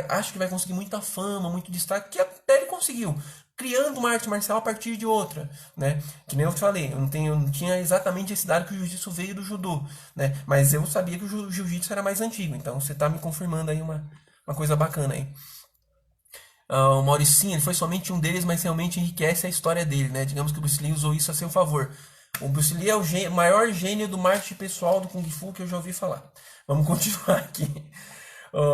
acha que vai conseguir muita fama, muito destaque, que até ele conseguiu, criando uma arte marcial a partir de outra, né? Que nem eu te falei, eu não tinha exatamente esse dado que o jiu-jitsu veio do judô, né? Mas eu sabia que o jiu-jitsu era mais antigo, então você tá me confirmando aí uma coisa bacana aí. O Mauricinho, ele foi somente um deles, mas realmente enriquece a história dele, né? Digamos que o Bruce Lee usou isso a seu favor. O Bruce Lee é o maior gênio do marketing pessoal do Kung Fu que eu já ouvi falar. Vamos continuar aqui.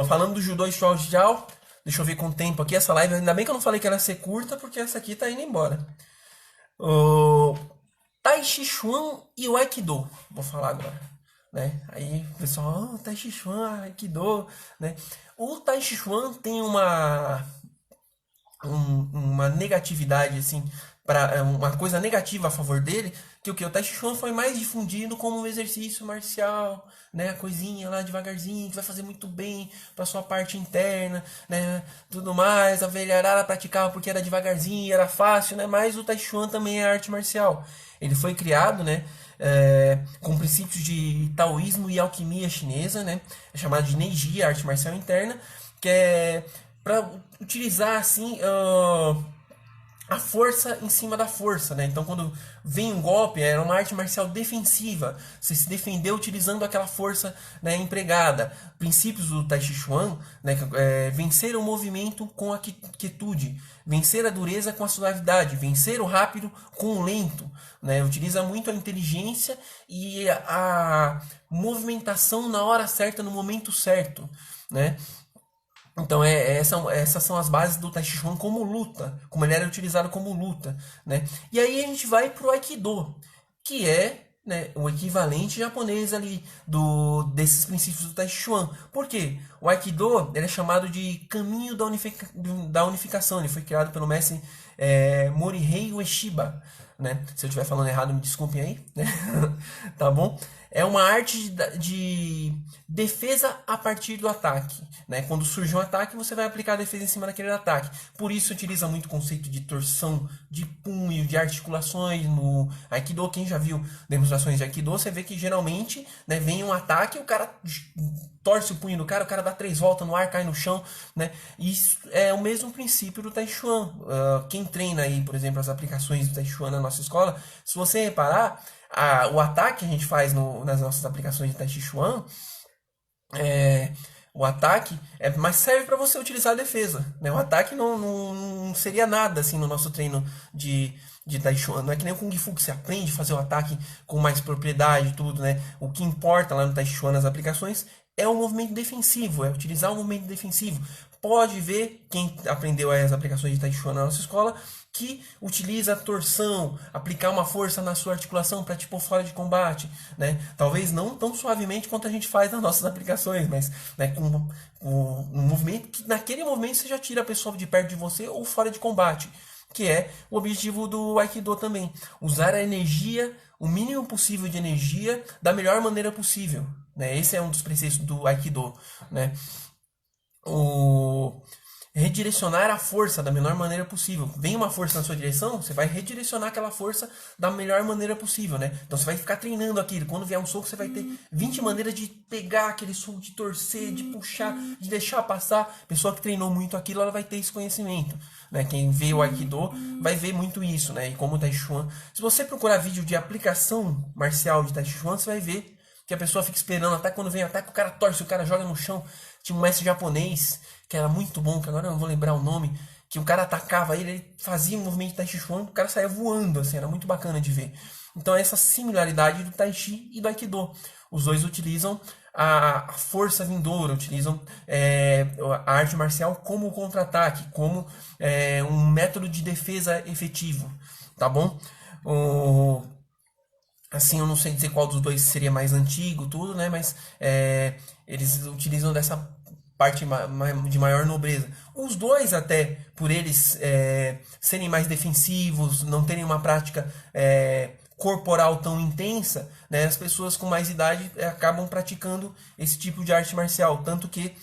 Falando do judô e Shao Jiao, deixa eu ver com o tempo aqui essa live. Ainda bem que eu não falei que ela ia ser curta, porque essa aqui tá indo embora. O Tai Chi Chuan e o Aikido. Vou falar agora, né? Aí o pessoal, Tai Chi Chuan, Aikido, né? O Tai Chi Chuan tem uma negatividade, assim, uma coisa negativa a favor dele, que o Tai Chi Chuan foi mais difundido como um exercício marcial, né, a coisinha lá devagarzinho, que vai fazer muito bem para sua parte interna, né, tudo mais, a velharada praticava porque era devagarzinho, era fácil, né, mas o Tai Chi Chuan também é arte marcial. Ele foi criado, né, com princípios de taoísmo e alquimia chinesa, né, é chamado de Neiji, a arte marcial interna, que é para utilizar assim a força em cima da força, né? Então quando vem um golpe, era uma arte marcial defensiva, você se defendeu utilizando aquela força, né, empregada. Princípios do Tai Chi Chuan, né, vencer o movimento com a quietude, vencer a dureza com a suavidade, vencer o rápido com o lento, né? Utiliza muito a inteligência e a movimentação na hora certa, no momento certo, né? Então essas são as bases do Tai Chi Chuan como luta, como ele era utilizado como luta, né? E aí a gente vai pro Aikido, que é, né, o equivalente japonês ali desses princípios do Tai Chi Chuan. Por quê? O Aikido ele é chamado de caminho da unificação. Ele foi criado pelo mestre Morihei Ueshiba, né? Se eu estiver falando errado, me desculpem aí, né? Tá bom? É uma arte de defesa a partir do ataque, né? Quando surge um ataque, você vai aplicar a defesa em cima daquele ataque. Por isso utiliza muito o conceito de torção de punho, de articulações no Aikido. Quem já viu demonstrações de Aikido, você vê que geralmente, né, vem um ataque, o cara torce o punho do cara, o cara dá 3 voltas no ar, cai no chão, né? Isso é o mesmo princípio do Tai Chuan. Quem treina aí, por exemplo, as aplicações do Tai Chuan na nossa nossa escola, se você reparar, o ataque que a gente faz nas nossas aplicações de Tai Chi Chuan, é, o ataque mas serve para você utilizar a defesa, né? O ataque não seria nada assim no nosso treino de Tai Chuan. Não é que nem o Kung Fu que você aprende a fazer o ataque com mais propriedade e tudo, né? O que importa lá no Tai Chuan nas aplicações é o movimento defensivo, é utilizar o movimento defensivo. Pode ver quem aprendeu as aplicações de Tai Chuan na nossa escola que utiliza a torção, aplicar uma força na sua articulação para te pôr fora de combate, né? Talvez não tão suavemente quanto a gente faz nas nossas aplicações, mas né, com um movimento que naquele momento você já tira a pessoa de perto de você ou fora de combate, que é o objetivo do Aikido também. Usar a energia, o mínimo possível de energia, da melhor maneira possível, né? Esse é um dos preceitos do Aikido, né? Redirecionar a força da menor maneira possível. Vem uma força na sua direção, você vai redirecionar aquela força da melhor maneira possível, né? Então você vai ficar treinando aquilo. Quando vier um soco, você vai ter 20 maneiras de pegar aquele soco, de torcer, de puxar, de deixar passar. A pessoa que treinou muito aquilo, ela vai ter esse conhecimento, né? Quem vê o Aikido vai ver muito isso, né? E como o Tai Chuan. Se você procurar vídeo de aplicação marcial de Tai Chuan, você vai ver que a pessoa fica esperando até quando vem ataque, o cara torce, o cara joga no chão. Tinha um mestre japonês que era muito bom, que agora eu não vou lembrar o nome, que o cara atacava ele fazia um movimento de Tai Chi Chuan, o cara saía voando, assim, era muito bacana de ver. Então essa similaridade do Tai Chi e do Aikido. Os dois utilizam a força vindoura, utilizam a arte marcial como contra-ataque, como um método de defesa efetivo, tá bom? Assim, eu não sei dizer qual dos dois seria mais antigo, tudo, né? Mas eles utilizam dessa parte de maior nobreza. Os dois, até por eles serem mais defensivos, não terem uma prática corporal tão intensa, né? As pessoas com mais idade acabam praticando esse tipo de arte marcial. Tanto que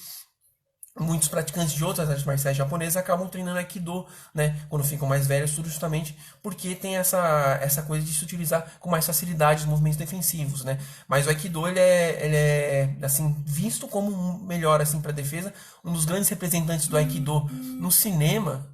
muitos praticantes de outras artes marciais japonesas acabam treinando Aikido, né, quando ficam mais velhos, tudo justamente porque tem essa coisa de se utilizar com mais facilidade os movimentos defensivos, né? Mas o Aikido ele é assim visto como melhor assim para defesa. Um dos grandes representantes do Aikido no cinema,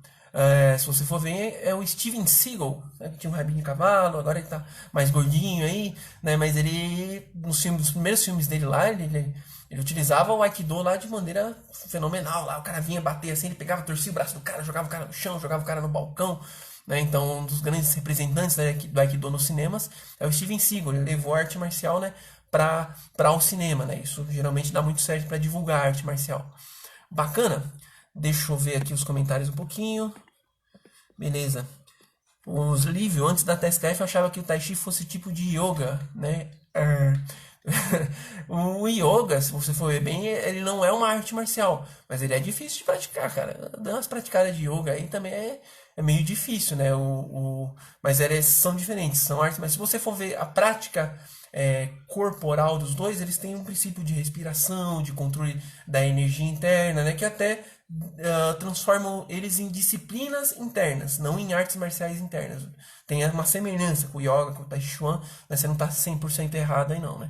se você for ver, é o Steven Seagal, né, que tinha um rabinho de cavalo, agora ele tá mais gordinho aí, né? Mas ele nos primeiros filmes dele lá, ele utilizava o Aikido lá de maneira fenomenal. Lá o cara vinha bater assim, ele pegava, torcia o braço do cara, jogava o cara no chão, jogava o cara no balcão, né? Então, um dos grandes representantes do Aikido nos cinemas é o Steven Seagal. Ele levou a arte marcial, né, para o cinema, né? Isso geralmente dá muito certo para divulgar a arte marcial. Bacana? Deixa eu ver aqui os comentários um pouquinho. Beleza. Os Lívio, antes da TSKF, achava que o Tai Chi fosse tipo de yoga, né? O yoga, se você for ver bem, ele não é uma arte marcial, mas ele é difícil de praticar, cara. Dar umas praticadas de yoga aí também é meio difícil, né? Mas eles são diferentes, são artes, mas se você for ver a prática corporal dos dois, eles têm um princípio de respiração, de controle da energia interna, né? Que até transformam eles em disciplinas internas, não em artes marciais internas. Tem uma semelhança com o yoga, com o Tai Chi Chuan, mas você não tá 100% errado aí não, né?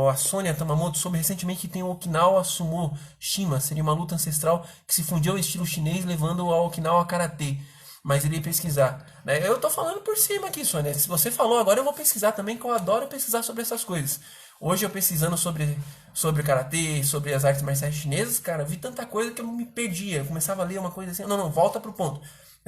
A Sônia Tamamoto soube recentemente que tem o Okinawa Sumo Shima, seria uma luta ancestral que se fundiu ao estilo chinês, levando ao Okinawa Karatê. Mas ele ia pesquisar, né? Eu tô falando por cima aqui, Sônia. Se você falou agora, eu vou pesquisar também, que eu adoro pesquisar sobre essas coisas. Hoje eu pesquisando sobre karatê, sobre as artes marciais chinesas, cara, eu vi tanta coisa que eu me perdia. Eu começava a ler uma coisa assim, não, volta pro ponto.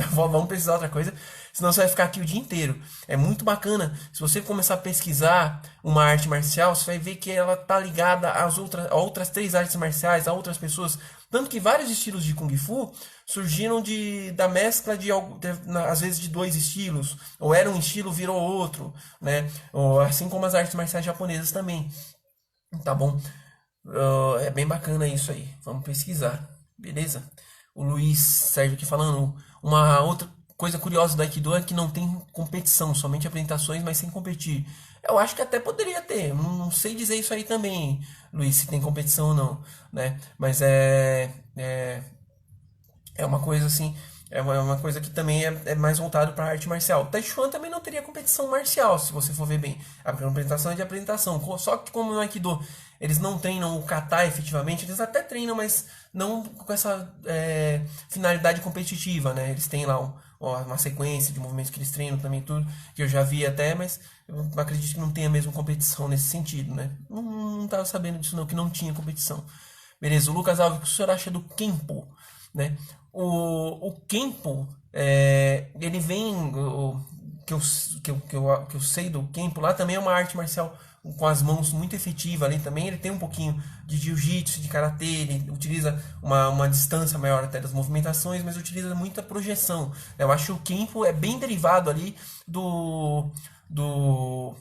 Vamos pesquisar outra coisa, senão você vai ficar aqui o dia inteiro. É muito bacana. Se você começar a pesquisar uma arte marcial, você vai ver que ela tá ligada a outras 3 artes marciais, a outras pessoas. Tanto que vários estilos de Kung Fu surgiram da mescla às vezes de 2 estilos. Ou era um estilo, virou outro, né? Assim como as artes marciais japonesas também. Tá bom? É bem bacana isso aí. Vamos pesquisar. Beleza? O Luiz Sérgio aqui falando. Uma outra coisa curiosa do Aikido é que não tem competição, somente apresentações, mas sem competir. Eu acho que até poderia ter, não sei dizer isso aí também, Luiz, se tem competição ou não, né? Mas é uma coisa assim, é uma coisa que também é mais voltado para a arte marcial. Tai Chuan também não teria competição marcial, se você for ver bem. A apresentação é de apresentação, só que como no Aikido eles não treinam o kata efetivamente, eles até treinam, mas não com essa finalidade competitiva, né? Eles têm lá ó, uma sequência de movimentos que eles treinam também, tudo, que eu já vi até, mas eu acredito que não tenha mesmo competição nesse sentido, né? Não tava sabendo disso não, que não tinha competição. Beleza, o Lucas Alves, o que o senhor acha do Kenpo, né? O Kenpo, ele vem, que eu sei do Kenpo lá, também é uma arte marcial com as mãos muito efetiva ali também. Ele tem um pouquinho de jiu-jitsu, de karatê, ele utiliza uma distância maior até das movimentações, mas utiliza muita projeção. Eu acho que o Kenpo é bem derivado ali do, do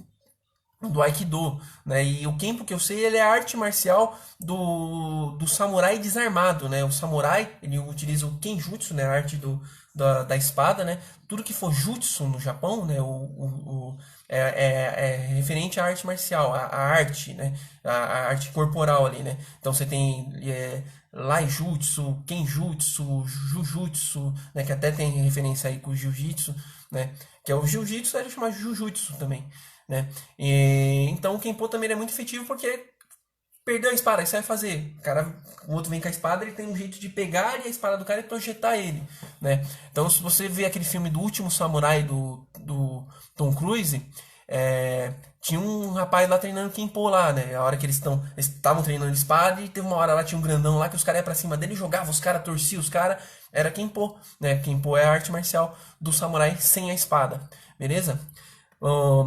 Aikido, né? E o Kenpo que eu sei, ele é a arte marcial do samurai desarmado, né? O samurai, ele utiliza o Kenjutsu, né? A arte da espada, né? Tudo que for jutsu no Japão, né? É referente à arte marcial, à arte, né? A arte corporal ali, né? Então você tem Laijutsu, Kenjutsu, Jujutsu, né? Que até tem referência aí com o Jiu-Jitsu, né? Que é o Jiu-Jitsu, ele chama Jujutsu também, né? Então o Kenpo também é muito efetivo porque perdeu a espada, aí você vai fazer. O outro vem com a espada, ele tem um jeito de pegar a espada do cara e projetar ele, né? Então se você vê aquele filme do Último Samurai do Tom Cruise, tinha um rapaz lá treinando Kenpo lá, né? A hora que eles estavam treinando espada e teve uma hora lá, tinha um grandão lá que os caras iam pra cima dele, jogava os caras, torcia os caras, era Kenpo, né? Kenpo é a arte marcial do samurai sem a espada, beleza?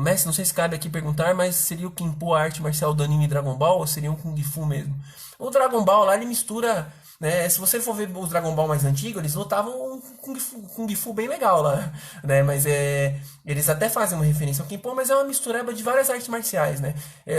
Messi, não sei se cabe aqui perguntar, mas seria o Kenpo a arte marcial do anime Dragon Ball ou seria um Kung Fu mesmo? O Dragon Ball lá, ele mistura, né? Se você for ver os Dragon Ball mais antigos, eles lutavam um Kung Fu bem legal lá, né? Mas eles até fazem uma referência ao Kenpo, mas é uma mistureba de várias artes marciais, né?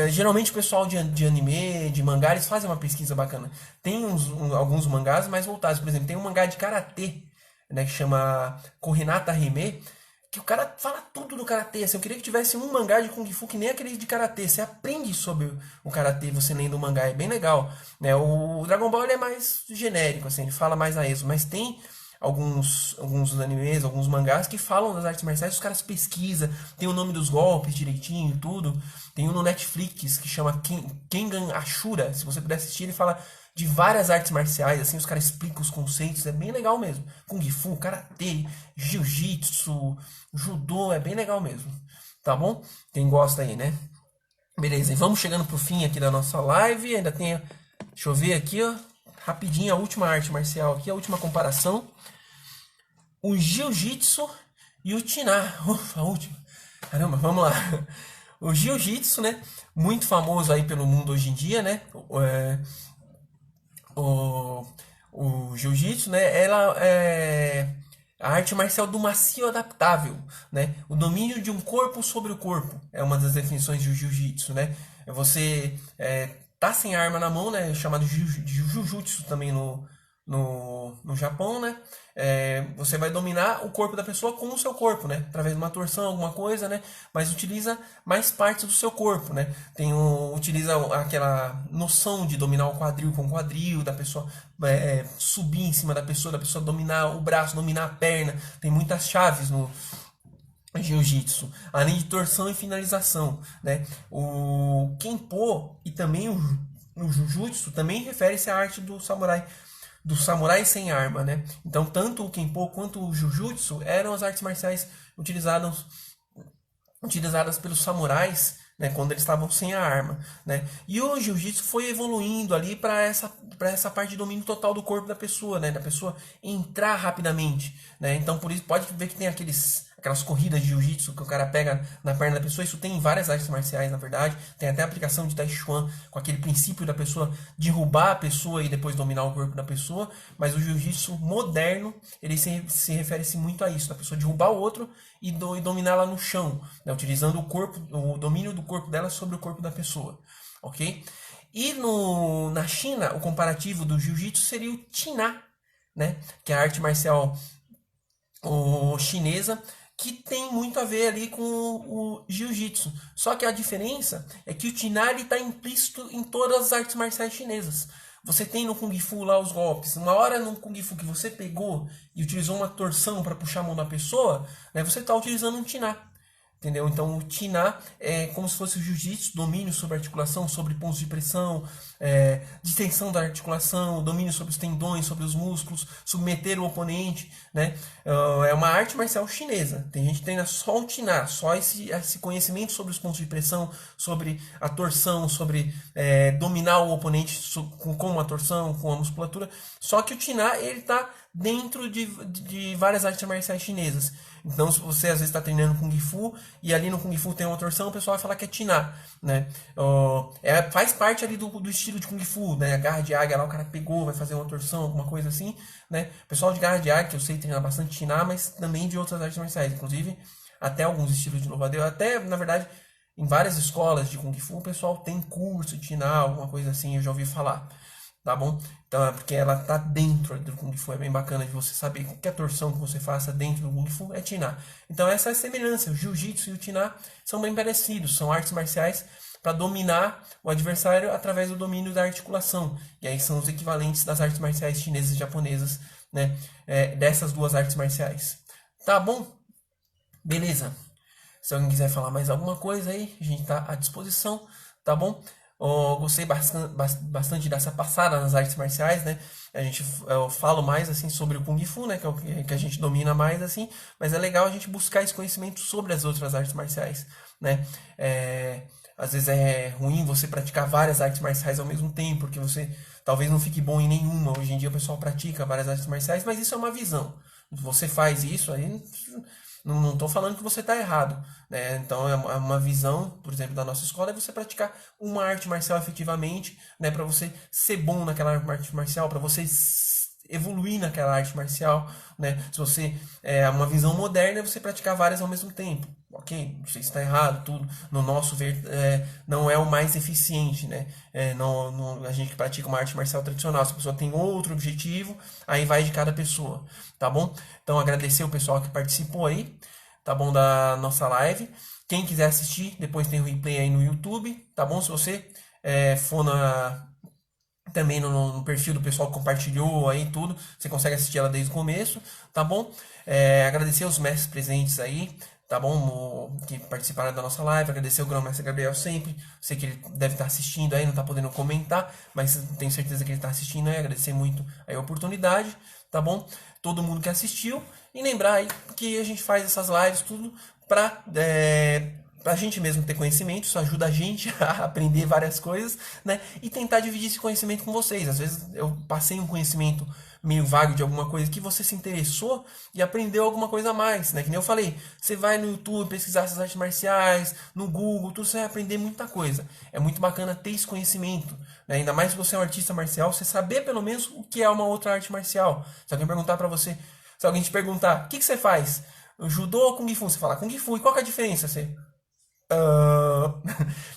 Geralmente o pessoal de anime, de mangá, eles fazem uma pesquisa bacana. Tem alguns mangás mais voltados, por exemplo, tem um mangá de karatê, né? Que chama Kohinata Hime, que o cara fala tudo do karatê. Assim, eu queria que tivesse um mangá de Kung Fu que nem aquele de karatê. Você aprende sobre o karatê você lendo o mangá, é bem legal, né? O Dragon Ball ele é mais genérico, assim, ele fala mais a isso, mas tem alguns animes, alguns mangás que falam das artes marciais, os caras pesquisam, tem o nome dos golpes direitinho e tudo. Tem um no Netflix que chama Kengan Ashura, se você puder assistir, ele fala de várias artes marciais, assim, os caras explicam os conceitos, é bem legal mesmo. Kung Fu, Karatê, Jiu-Jitsu, Judô, é bem legal mesmo. Tá bom? Quem gosta aí, né? Beleza, e vamos chegando pro fim aqui da nossa live, ainda tem, deixa eu ver aqui, ó, rapidinho a última arte marcial aqui, a última comparação. O Jiu-Jitsu e o Tiná. Ufa, a última. Caramba, vamos lá. O Jiu-Jitsu, né? Muito famoso aí pelo mundo hoje em dia, né? O Jiu-Jitsu, né? Ela é a arte marcial do macio adaptável, né? O domínio de um corpo sobre o corpo é uma das definições do Jiu-Jitsu, né? Você tá sem arma na mão, né? Chamado de Jujutsu também no Japão, né? Você vai dominar o corpo da pessoa com o seu corpo, né? Através de uma torção, alguma coisa, né? Mas utiliza mais partes do seu corpo, né? Utiliza aquela noção de dominar o quadril com o quadril, da pessoa subir em cima da pessoa dominar o braço, dominar a perna. Tem muitas chaves no Jiu-Jitsu, além de torção e finalização, né? O Kenpo e também o Jujutsu também refere-se à arte do samurai sem arma, né? Então, tanto o Kenpo quanto o Jujutsu eram as artes marciais utilizadas pelos samurais, né, quando eles estavam sem a arma, né? E o Jiu-Jitsu foi evoluindo ali para essa parte de domínio total do corpo da pessoa, né? Da pessoa entrar rapidamente, né? Então, por isso, pode ver que tem aquelas corridas de jiu-jitsu que o cara pega na perna da pessoa. Isso tem em várias artes marciais, na verdade. Tem até a aplicação de Tai Chuan, com aquele princípio da pessoa derrubar a pessoa e depois dominar o corpo da pessoa. Mas o jiu-jitsu moderno, ele se refere-se muito a isso, da pessoa derrubar o outro e dominá-la no chão, né? Utilizando o domínio do corpo dela sobre o corpo da pessoa, ok? E na China, o comparativo do jiu-jitsu seria o Tiná, né? Que é a arte marcial chinesa, que tem muito a ver ali com o jiu-jitsu. Só que a diferença é que o Tiná está implícito em todas as artes marciais chinesas. Você tem no Kung Fu lá os golpes. Uma hora no Kung Fu que você pegou e utilizou uma torção para puxar a mão da pessoa, né, você está utilizando um Tiná. Entendeu? Então, o Tiná é como se fosse o jiu-jitsu, domínio sobre a articulação, sobre pontos de pressão, distensão da articulação, domínio sobre os tendões, sobre os músculos, submeter o oponente, né? É uma arte marcial chinesa. Tem gente que treina só o Tiná, só esse conhecimento sobre os pontos de pressão, sobre a torção, sobre dominar o oponente com a torção, com a musculatura. Só que o Tiná, ele tá dentro de várias artes marciais chinesas. Então, se você às vezes está treinando Kung Fu e ali no Kung Fu tem uma torção, o pessoal vai falar que é Tiná, né? Faz parte ali do estilo de Kung Fu, né? A garra de águia lá, o cara pegou, vai fazer uma torção, alguma coisa assim, né? O pessoal de garra de águia, que eu sei treinar bastante Tiná, mas também de outras artes marciais, inclusive até alguns estilos de louva-a-Deus, até, na verdade, em várias escolas de Kung Fu, o pessoal tem curso de Tiná, alguma coisa assim, eu já ouvi falar. Tá bom? Então é porque ela tá dentro do Kung Fu. É bem bacana de você saber que qualquer torção que você faça dentro do Kung Fu é Tiná. Então essa é a semelhança. O Jiu-Jitsu e o Tiná são bem parecidos. São artes marciais para dominar o adversário através do domínio da articulação. E aí são os equivalentes das artes marciais chinesas e japonesas, né? Dessas duas artes marciais. Tá bom? Beleza. Se alguém quiser falar mais alguma coisa aí, a gente tá à disposição, tá bom? Gostei bastante dessa passada nas artes marciais, né? Eu falo mais assim sobre o Kung Fu, né? Que é o que a gente domina mais, assim. Mas é legal a gente buscar esse conhecimento sobre as outras artes marciais, né? Às vezes é ruim você praticar várias artes marciais ao mesmo tempo, porque você talvez não fique bom em nenhuma. Hoje em dia o pessoal pratica várias artes marciais, mas isso é uma visão. Você faz isso, aí não estou falando que você está errado, né? Então é uma visão, por exemplo, da nossa escola, é você praticar uma arte marcial efetivamente, né? Para você ser bom naquela arte marcial, para você evoluir naquela arte marcial, né? Se você uma visão moderna, é você praticar várias ao mesmo tempo. Ok, não sei se está errado, tudo. No nosso ver, não é o mais eficiente, né? A gente que pratica uma arte marcial tradicional, se a pessoa tem outro objetivo, aí vai de cada pessoa, tá bom? Então agradecer o pessoal que participou aí, tá bom, da nossa live. Quem quiser assistir, depois tem o replay aí no YouTube, tá bom? Se você for também no perfil do pessoal que compartilhou aí tudo, você consegue assistir ela desde o começo, tá bom? Agradecer os mestres presentes aí, tá bom? Que participaram da nossa live, agradecer o grão-mestre Gabriel sempre, sei que ele deve estar assistindo aí, não está podendo comentar, mas tenho certeza que ele está assistindo aí, agradecer muito aí a oportunidade, tá bom? Todo mundo que assistiu, e lembrar aí que a gente faz essas lives tudo pra gente mesmo ter conhecimento, isso ajuda a gente a aprender várias coisas, né? E tentar dividir esse conhecimento com vocês. Às vezes eu passei um conhecimento meio vago de alguma coisa que você se interessou e aprendeu alguma coisa a mais, né? Que nem eu falei, você vai no YouTube pesquisar essas artes marciais, no Google, tudo, você vai aprender muita coisa. É muito bacana ter esse conhecimento, né? Ainda mais se você é um artista marcial, você saber pelo menos o que é uma outra arte marcial. Se alguém perguntar pra você, se alguém te perguntar, o que você faz? Judô ou Kung Fu? Você fala Kung Fu, e qual que é a diferença? Você...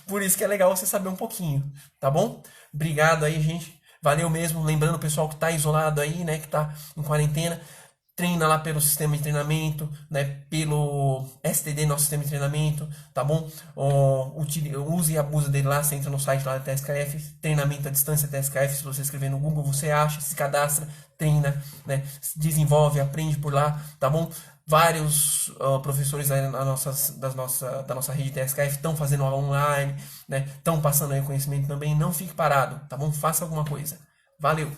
Por isso que é legal você saber um pouquinho, tá bom? Obrigado aí, gente. Valeu mesmo. Lembrando o pessoal que tá isolado aí, né? Que tá em quarentena. Treina lá pelo sistema de treinamento, né? Pelo STD, nosso sistema de treinamento, tá bom? Use e abuse dele lá. Você entra no site lá da TSKF, treinamento à distância TSKF. Se você escrever no Google, você acha, se cadastra, treina, né? Desenvolve, aprende por lá, tá bom? Vários professores aí da nossa rede TSKF estão fazendo aula online, né? Estão passando aí o conhecimento também. Não fique parado, tá bom? Faça alguma coisa. Valeu!